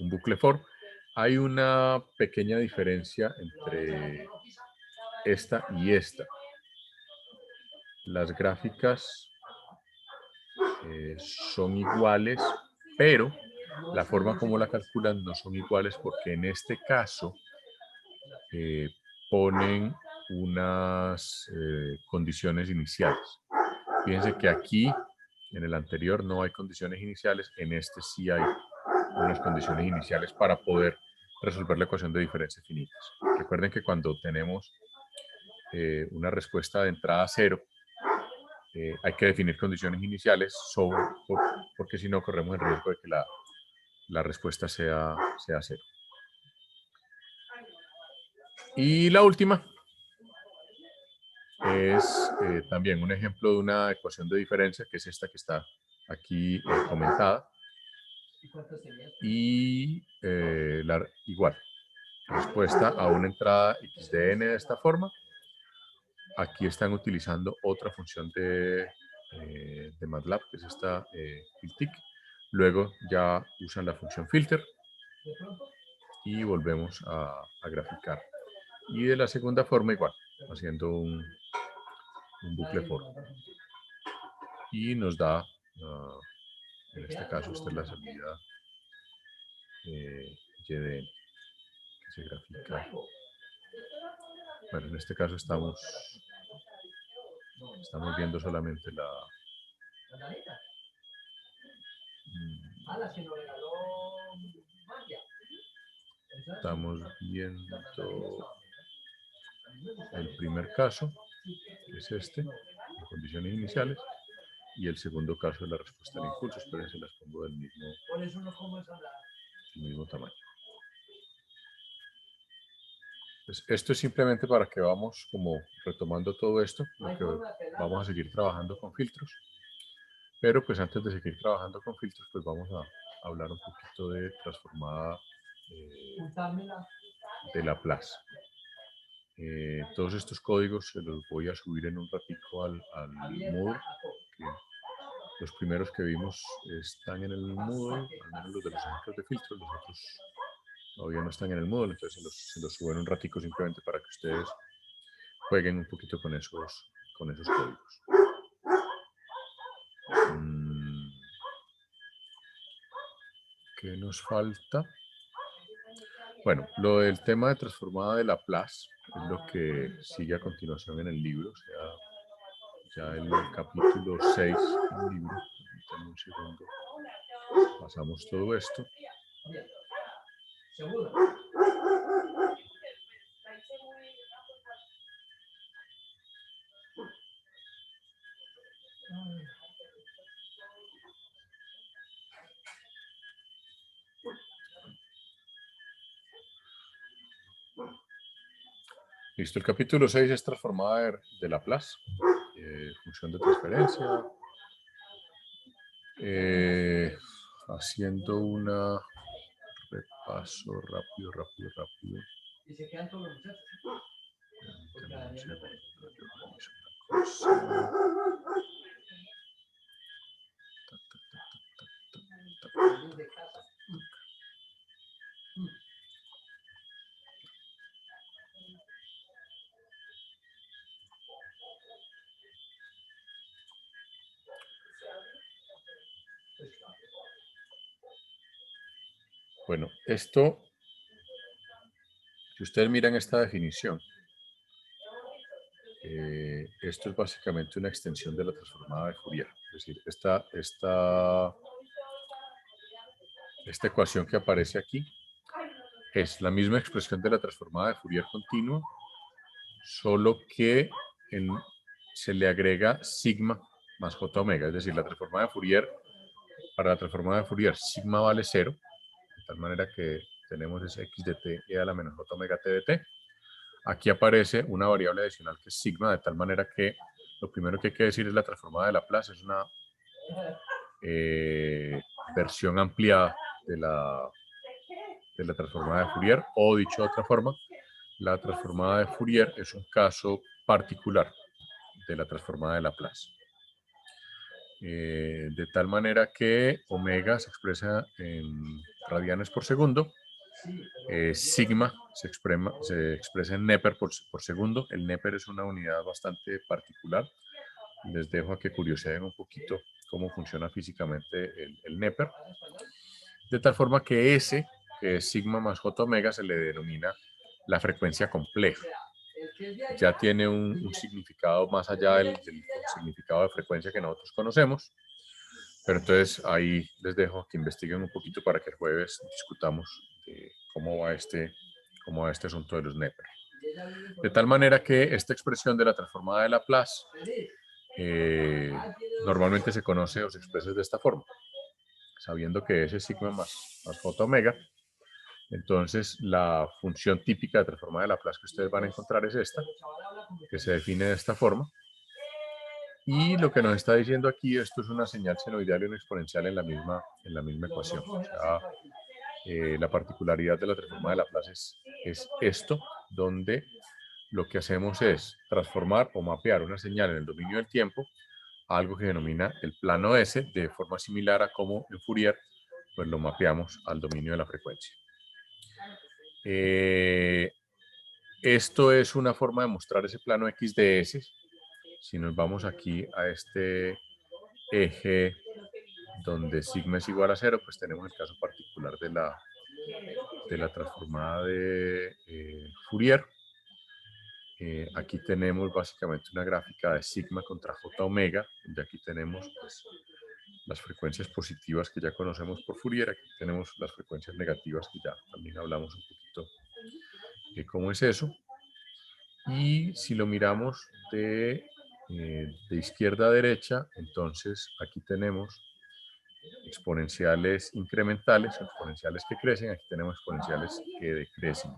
bucle for. Hay una pequeña diferencia entre esta y esta. Las gráficas son iguales, pero la forma como la calculan no son iguales porque en este caso ponen unas condiciones iniciales. Fíjense que aquí, en el anterior, no hay condiciones iniciales, en este sí hay unas condiciones iniciales para poder resolver la ecuación de diferencias finitas. Recuerden que cuando tenemos una respuesta de entrada cero, hay que definir condiciones iniciales porque si no corremos el riesgo de que la respuesta sea cero. Y la última es también un ejemplo de una ecuación de diferencia, que es esta que está aquí comentada. Y igual, respuesta a una entrada x de n de esta forma. Aquí están utilizando otra función de MATLAB, que es esta filtic. Luego ya usan la función filter y volvemos a graficar. Y de la segunda forma igual, haciendo un bucle for. Y nos da, en este caso, esta es la salida y de n, que se grafica. Bueno, en este caso estamos viendo solamente estamos viendo el primer caso, que es este, las condiciones iniciales, y el segundo caso es la respuesta al impulso. Esperen, se las pongo del mismo tamaño. Pues esto es simplemente para que vamos como retomando todo esto, porque vamos a seguir trabajando con filtros. Pero pues antes de seguir trabajando con filtros, pues vamos a hablar un poquito de transformada de Laplace. Todos estos códigos se los voy a subir en un ratico al Moodle. Los primeros que vimos están en el Moodle, al menos los de los ejemplos de filtros, los otros todavía no están en el Moodle, entonces se los subo en un ratico simplemente para que ustedes jueguen un poquito con esos códigos. ¿Qué nos falta? Bueno, lo del tema de transformada de Laplace es lo que sigue a continuación en el libro, o sea, ya en el capítulo 6 del libro. Permítanme un segundo. Pasamos todo esto. Listo, el capítulo 6 es transformada de Laplace, función de transferencia. Haciendo un repaso rápido. Bueno, esto, si ustedes miran esta definición, esto es básicamente una extensión de la transformada de Fourier. Es decir, esta ecuación que aparece aquí es la misma expresión de la transformada de Fourier continua, solo que se le agrega sigma más j omega. Es decir, la transformada de Fourier, para la transformada de Fourier, sigma vale 0, de tal manera que tenemos ese x de t e a la menos j omega t de t. Aquí aparece una variable adicional que es sigma, de tal manera que lo primero que hay que decir es la transformada de Laplace versión ampliada de la transformada de Fourier, o dicho de otra forma, la transformada de Fourier es un caso particular de la transformada de Laplace. De tal manera que omega se expresa en radianes por segundo, sigma se expresa en Neper por segundo. El Neper es una unidad bastante particular. Les dejo a que curiosen un poquito cómo funciona físicamente el Neper. De tal forma que S, que es sigma más j omega, se le denomina la frecuencia compleja. Ya tiene un significado más allá del significado de frecuencia que nosotros conocemos. Pero entonces ahí les dejo que investiguen un poquito para que el jueves discutamos de cómo va este asunto de los Neper. De tal manera que esta expresión de la transformada de Laplace normalmente se conoce o se expresa de esta forma, sabiendo que S es sigma más j omega. Entonces la función típica de transformada de Laplace que ustedes van a encontrar es esta, que se define de esta forma. Y lo que nos está diciendo aquí, esto es una señal senoidal y una exponencial en la misma ecuación. O sea, la particularidad de la transformada de Laplace es esto, donde lo que hacemos es transformar o mapear una señal en el dominio del tiempo a algo que denomina el plano S, de forma similar a como en Fourier pues lo mapeamos al dominio de la frecuencia. Esto es una forma de mostrar ese plano X de S. Si nos vamos aquí a este eje donde sigma es igual a 0, pues tenemos el caso particular de la transformada de Fourier. Aquí tenemos básicamente una gráfica de sigma contra j omega, donde aquí tenemos pues, las frecuencias positivas que ya conocemos por Fourier, aquí tenemos las frecuencias negativas que ya también hablamos un poquito de cómo es eso. Y si lo miramos de izquierda a derecha, entonces aquí tenemos exponenciales incrementales, exponenciales que crecen, aquí tenemos exponenciales que decrecen.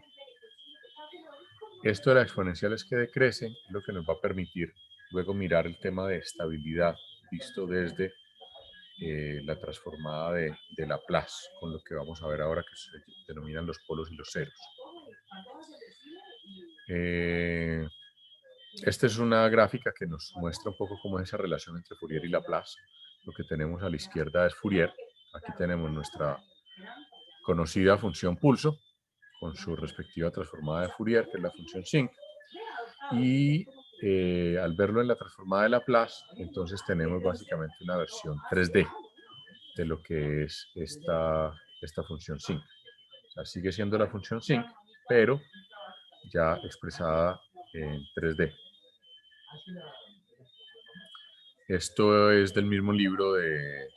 Esto de las exponenciales que decrecen es lo que nos va a permitir luego mirar el tema de estabilidad visto desde la transformada de Laplace, con lo que vamos a ver ahora que se denominan los polos y los ceros. Esta es una gráfica que nos muestra un poco cómo es esa relación entre Fourier y Laplace. Lo que tenemos a la izquierda es Fourier. Aquí tenemos nuestra conocida función pulso con su respectiva transformada de Fourier, que es la función sinc. Y al verlo en la transformada de Laplace, entonces tenemos básicamente una versión 3D de lo que es esta función sinc. O sea, sigue siendo la función sinc, pero ya expresada en 3D. Esto es del mismo libro del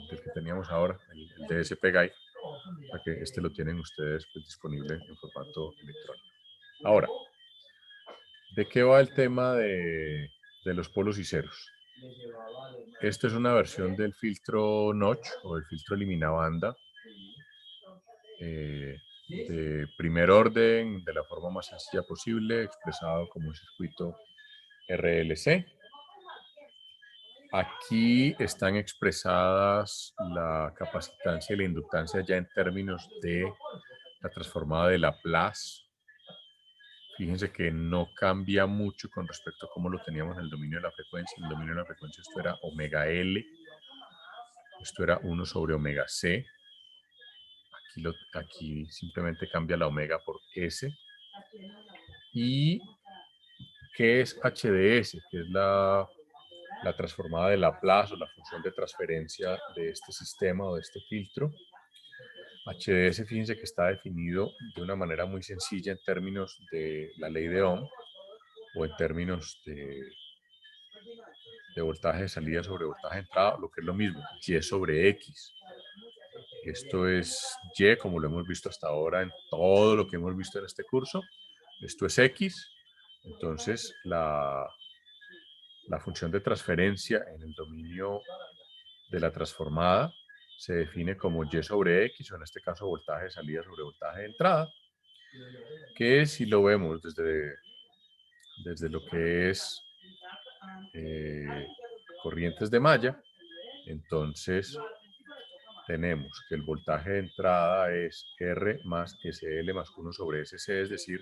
que teníamos ahora, el DSP Guide, para que este lo tienen ustedes pues, disponible en formato electrónico. Ahora, ¿de qué va el tema de los polos y ceros? Esta es una versión del filtro Notch o del filtro eliminabanda de primer orden, de la forma más sencilla posible, expresado como un circuito RLC. Aquí están expresadas la capacitancia y la inductancia ya en términos de la transformada de Laplace. Fíjense que no cambia mucho con respecto a cómo lo teníamos en el dominio de la frecuencia. En el dominio de la frecuencia esto era omega L, esto era 1 sobre omega C. Aquí simplemente cambia la omega por S. ¿Y qué es HDS? Que es la transformada de Laplace o la función de transferencia de este sistema o de este filtro. HDS, fíjense que está definido de una manera muy sencilla en términos de la ley de Ohm o en términos de voltaje de salida sobre voltaje de entrada, lo que es lo mismo, Y sobre X. Esto es Y, como lo hemos visto hasta ahora en todo lo que hemos visto en este curso. Esto es X. Entonces, la función de transferencia en el dominio de la transformada se define como Y sobre X, o en este caso voltaje de salida sobre voltaje de entrada, que si lo vemos desde lo que es corrientes de malla, entonces tenemos que el voltaje de entrada es R más SL más 1 sobre SC, es decir,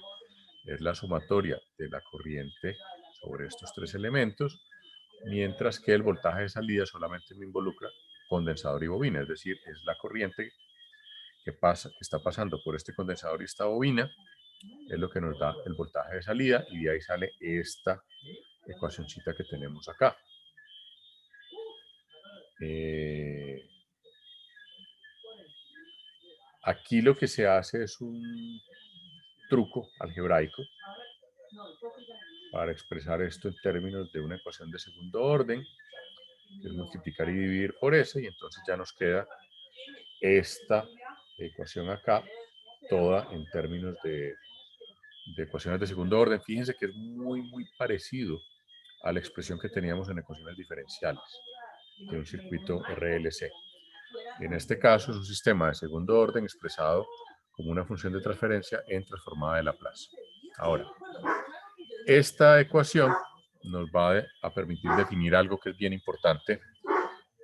es la sumatoria de la corriente sobre estos tres elementos, mientras que el voltaje de salida solamente me involucra condensador y bobina, es decir, es la corriente que está pasando por este condensador y esta bobina, es lo que nos da el voltaje de salida, y de ahí sale esta ecuacioncita que tenemos acá. Aquí lo que se hace es un truco algebraico para expresar esto en términos de una ecuación de segundo orden, que es multiplicar y dividir por S, y entonces ya nos queda esta ecuación acá, toda en términos de ecuaciones de segundo orden. Fíjense que es muy parecido a la expresión que teníamos en ecuaciones diferenciales de un circuito RLC. En este caso es un sistema de segundo orden expresado como una función de transferencia en transformada de Laplace. Ahora, esta ecuación nos va a permitir definir algo que es bien importante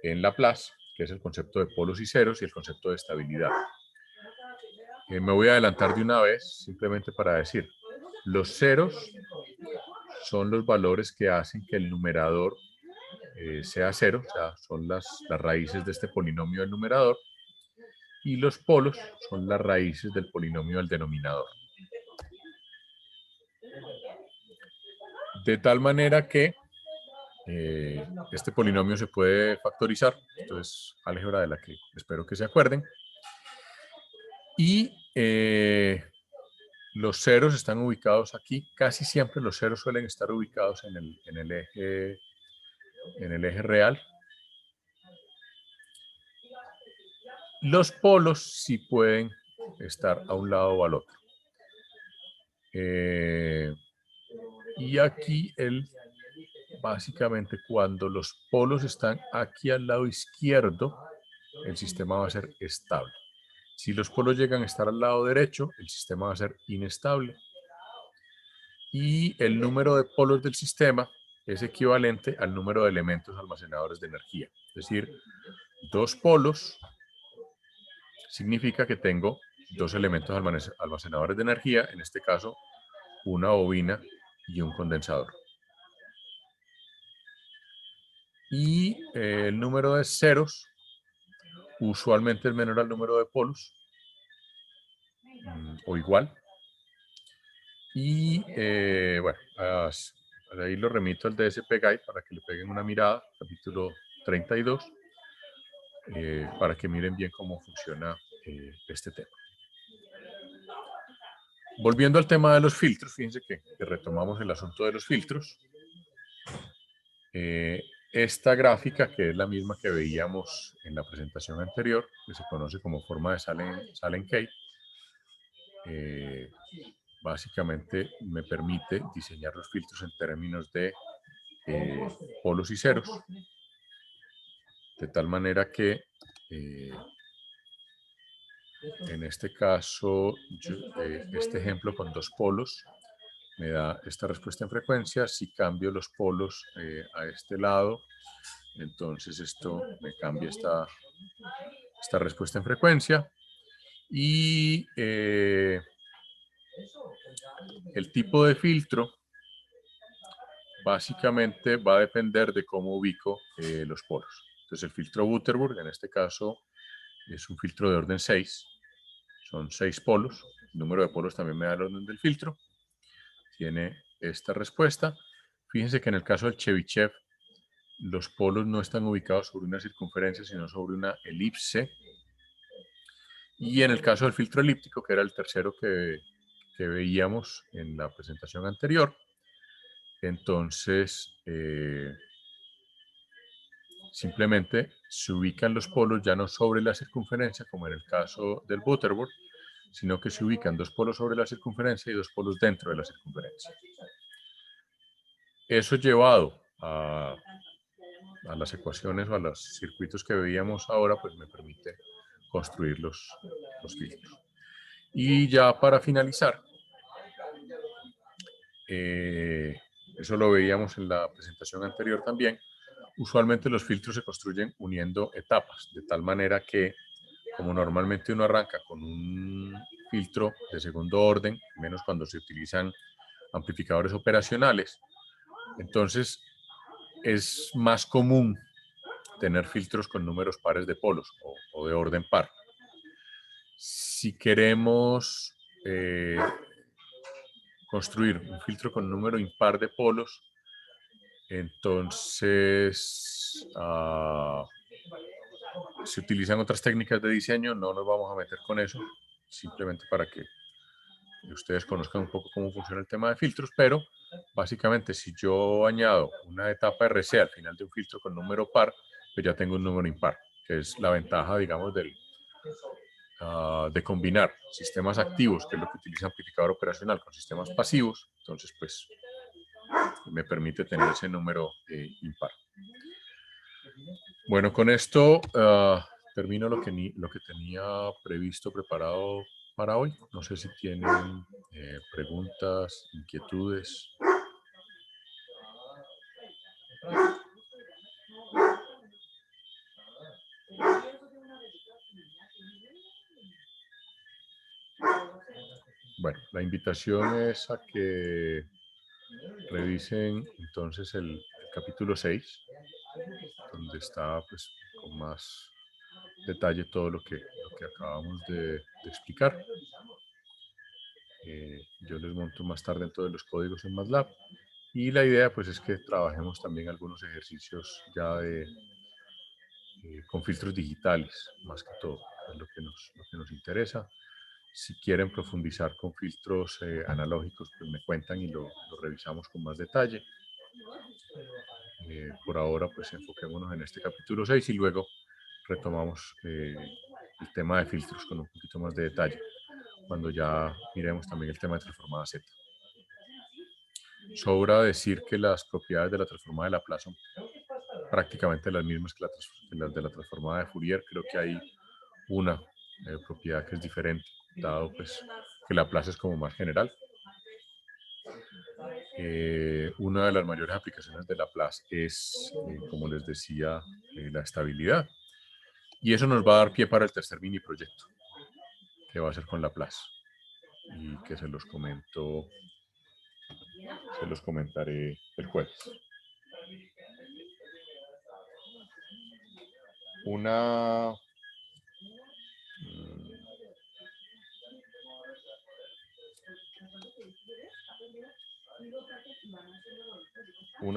en Laplace, que es el concepto de polos y ceros y el concepto de estabilidad. Me voy a adelantar de una vez, simplemente para decir, los ceros son los valores que hacen que el numerador sea cero, o sea, son las raíces de este polinomio del numerador, y los polos son las raíces del polinomio del denominador. De tal manera que este polinomio se puede factorizar. Esto es álgebra de la que espero que se acuerden. Y los ceros están ubicados aquí. Casi siempre los ceros suelen estar ubicados en el eje real. Los polos sí pueden estar a un lado o al otro. Y aquí básicamente cuando los polos están aquí al lado izquierdo, el sistema va a ser estable. Si los polos llegan a estar al lado derecho, el sistema va a ser inestable. Y el número de polos del sistema es equivalente al número de elementos almacenadores de energía. Es decir, dos polos significa que tengo dos elementos almacenadores de energía, en este caso una bobina y un condensador. Y el número de ceros usualmente es menor al número de polos, o igual. Y bueno, ahí lo remito al DSP Guide para que le peguen una mirada, capítulo 32, para que miren bien cómo funciona este tema. Volviendo al tema de los filtros, fíjense que retomamos el asunto de los filtros. Esta gráfica, que es la misma que veíamos en la presentación anterior, que se conoce como forma de Sallen-Key, básicamente me permite diseñar los filtros en términos de polos y ceros, de tal manera que en este caso, este ejemplo con dos polos me da esta respuesta en frecuencia. Si cambio los polos a este lado, entonces esto me cambia esta respuesta en frecuencia. Y el tipo de filtro básicamente va a depender de cómo ubico los polos. Entonces el filtro Butterworth, en este caso, es un filtro de orden 6. Son 6 polos. El número de polos también me da el orden del filtro. Tiene esta respuesta. Fíjense que en el caso del Chebyshev, los polos no están ubicados sobre una circunferencia, sino sobre una elipse. Y en el caso del filtro elíptico, que era el tercero que veíamos en la presentación anterior, entonces simplemente se ubican los polos ya no sobre la circunferencia, como en el caso del Butterworth, sino que se ubican dos polos sobre la circunferencia y dos polos dentro de la circunferencia. Eso llevado a las ecuaciones o a los circuitos que veíamos ahora, pues me permite construir los filtros. Y ya para finalizar, eso lo veíamos en la presentación anterior también. Usualmente los filtros se construyen uniendo etapas, de tal manera que, como normalmente uno arranca con un filtro de segundo orden, menos cuando se utilizan amplificadores operacionales, entonces es más común tener filtros con números pares de polos o de orden par. Si queremos construir un filtro con número impar de polos, entonces se utilizan otras técnicas de diseño, no nos vamos a meter con eso, simplemente para que ustedes conozcan un poco cómo funciona el tema de filtros, pero básicamente si yo añado una etapa RC al final de un filtro con número par, pues ya tengo un número impar, que es la ventaja, digamos, de combinar sistemas activos, que es lo que utiliza amplificador operacional, con sistemas pasivos. Entonces, pues, me permite tener ese número impar. Bueno, con esto termino lo que tenía previsto, preparado para hoy. No sé si tienen preguntas, inquietudes. Bueno, la invitación es a que revisen entonces el capítulo 6, donde está pues con más detalle todo lo que acabamos de explicar. Yo les monto más tarde en todos los códigos en MATLAB, y la idea pues es que trabajemos también algunos ejercicios ya con filtros digitales, más que todo, es lo que nos interesa. Si quieren profundizar con filtros analógicos, pues me cuentan y lo revisamos con más detalle. Por ahora, pues enfoquémonos en este capítulo 6 y luego retomamos el tema de filtros con un poquito más de detalle, cuando ya miremos también el tema de transformada Z. Sobra decir que las propiedades de la transformada de Laplace son prácticamente las mismas que las de la transformada de Fourier. Creo que hay una propiedad que es diferente, dado pues que Laplace es como más general. Una de las mayores aplicaciones de Laplace es, como les decía, la estabilidad. Y eso nos va a dar pie para el tercer mini proyecto, que va a ser con Laplace. Y que se los comentaré el jueves. Una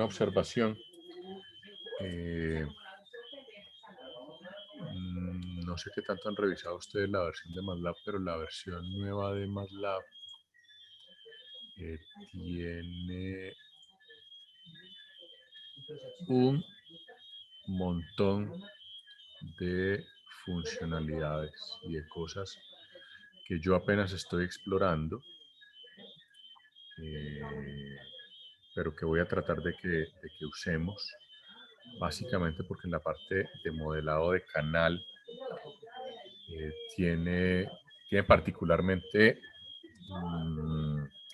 observación. No sé qué tanto han revisado ustedes la versión de MATLAB, pero la versión nueva de MATLAB tiene un montón de funcionalidades y de cosas que yo apenas estoy explorando, pero que voy a tratar de que usemos, básicamente porque en la parte de modelado de canal tiene particularmente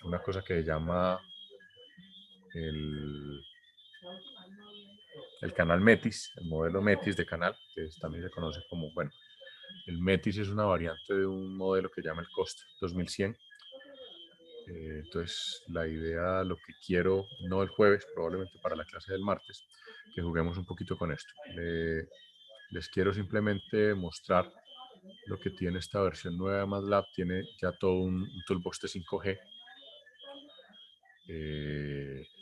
una cosa que se llama el canal METIS, el modelo METIS de canal, que también se conoce como, bueno, el METIS es una variante de un modelo que se llama el COST 2100. Entonces, la idea, lo que quiero, no el jueves, probablemente para la clase del martes, que juguemos un poquito con esto. Les quiero simplemente mostrar lo que tiene esta versión nueva de MATLAB. Tiene ya todo un toolbox de 5G.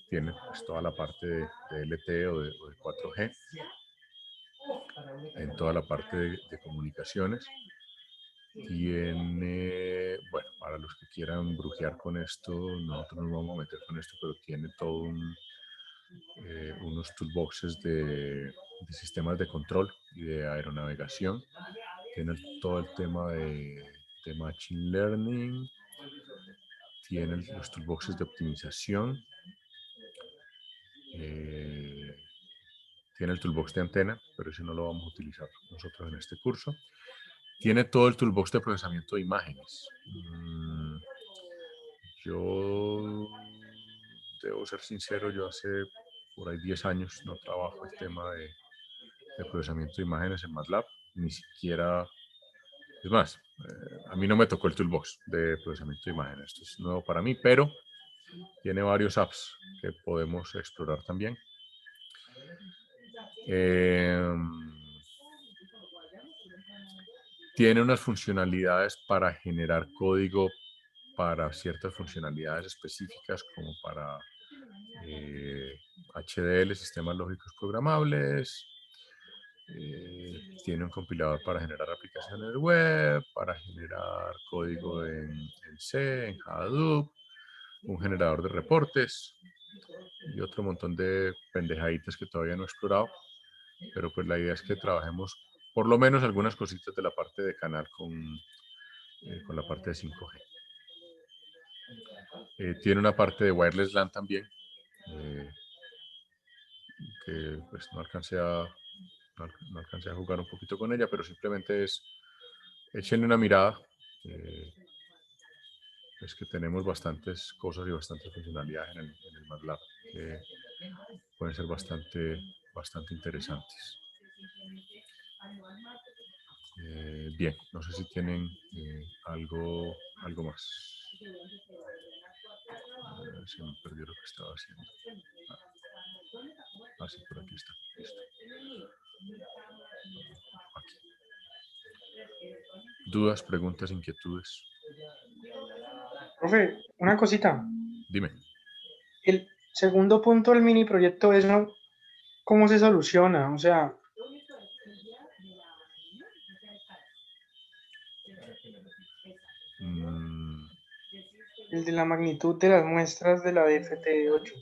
Tiene pues toda la parte de LTE o de 4G, en toda la parte de comunicaciones. Tiene, bueno, para los que quieran brujear con esto, nosotros nos vamos a meter con esto, pero tiene todo unos toolboxes de sistemas de control y de aeronavegación. Tiene todo el tema de Machine Learning, tiene los toolboxes de optimización, tiene el toolbox de antena, pero ese no lo vamos a utilizar nosotros en este curso. Tiene todo el toolbox de procesamiento de imágenes. Yo debo ser sincero, yo hace por ahí 10 años no trabajo el tema de procesamiento de imágenes en MATLAB, ni siquiera, es más, a mí no me tocó el toolbox de procesamiento de imágenes, esto es nuevo para mí, pero tiene varios apps que podemos explorar también. Tiene unas funcionalidades para generar código para ciertas funcionalidades específicas, como para HDL, sistemas lógicos programables. Tiene un compilador para generar aplicaciones web, para generar código en C, en Hadoop, un generador de reportes y otro montón de pendejaditas que todavía no he explorado. Pero pues la idea es que trabajemos por lo menos algunas cositas de la parte de canal con la parte de 5G. Tiene una parte de wireless LAN también, que pues no alcancé a jugar un poquito con ella, pero simplemente es, échenle una mirada. Es que tenemos bastantes cosas y bastantes funcionalidades en el MATLAB que pueden ser bastante interesantes. Bien, no sé si tienen algo más. Se me perdió lo que estaba haciendo. Sí, por aquí está. Listo. Aquí. ¿Dudas, preguntas, inquietudes? Profe, una cosita. Dime. El segundo punto del mini proyecto, ¿eso cómo se soluciona? O sea, el de la magnitud de las muestras de la DFT8.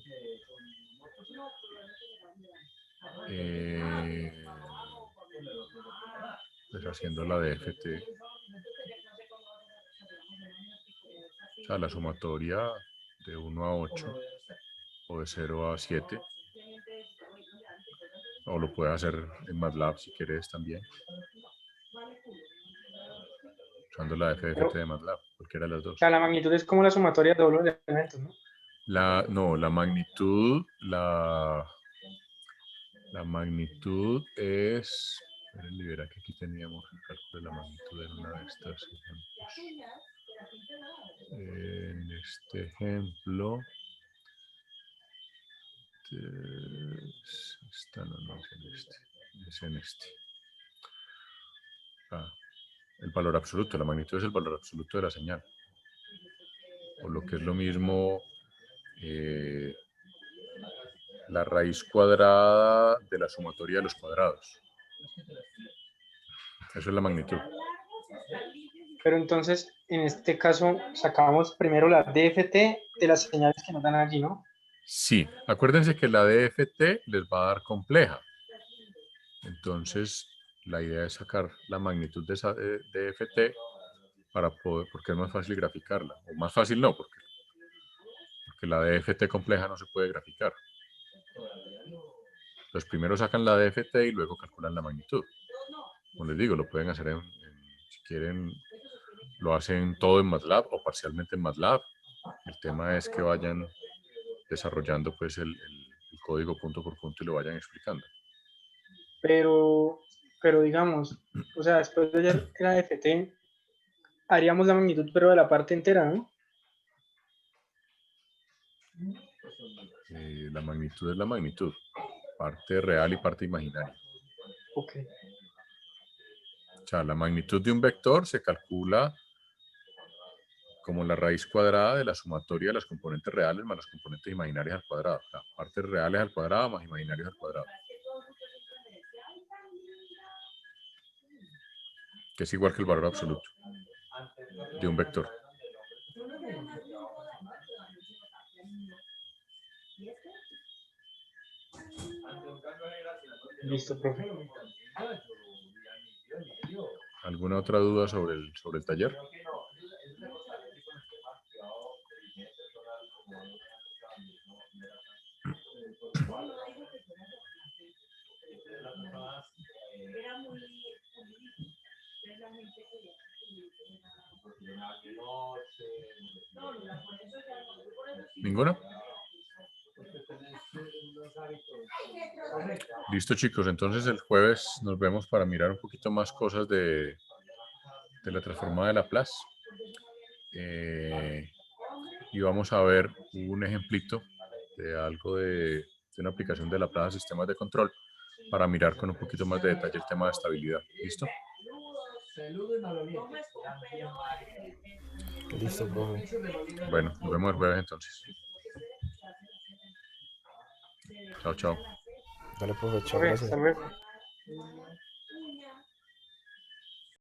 Pues haciendo la DFT. O sea, la sumatoria de 1 a 8 o de 0 a 7. O lo puedes hacer en MATLAB si quieres también. Usando la DFT de MATLAB, cualquiera de las dos. O sea, la magnitud es como la sumatoria de todos los elementos, ¿no? La magnitud, la magnitud es... Libera que aquí teníamos el cálculo de la magnitud en una de estas ejemplos. En este ejemplo... Esta no es en este. Es en este. El valor absoluto, la magnitud es el valor absoluto de la señal. O lo que es lo mismo, la raíz cuadrada de la sumatoria de los cuadrados. Eso es la magnitud. Pero entonces, en este caso, sacamos primero la DFT de las señales que nos dan allí, ¿no? Sí, acuérdense que la DFT les va a dar compleja. Entonces, la idea es sacar la magnitud de esa DFT para poder, porque es más fácil graficarla. O más fácil no, porque la DFT compleja no se puede graficar. Entonces, primero sacan la DFT y luego calculan la magnitud. Como les digo, lo pueden hacer si quieren, lo hacen todo en MATLAB o parcialmente en MATLAB. El tema es que vayan desarrollando pues el código punto por punto y lo vayan explicando. Pero digamos, o sea, después de hacer la DFT, haríamos la magnitud, pero de la parte entera, ¿no? La magnitud es la magnitud, parte real y parte imaginaria. Ok. O sea, la magnitud de un vector se calcula como la raíz cuadrada de la sumatoria de las componentes reales más las componentes imaginarias al cuadrado. O sea, partes reales al cuadrado más imaginarios al cuadrado. Que es igual que el valor absoluto de un vector. Listo, profe. ¿Alguna otra duda sobre el taller? ¿Ninguna? Listo, chicos. Entonces el jueves nos vemos para mirar un poquito más cosas de la transformada de Laplace. Y vamos a ver un ejemplito de algo de una aplicación de Laplace a sistemas de control para mirar con un poquito más de detalle el tema de estabilidad. ¿Listo? Listo, profe. Bueno, nos vemos el jueves entonces. Chao, chao. Dale, profe, chao, Profe, gracias. hasta luego.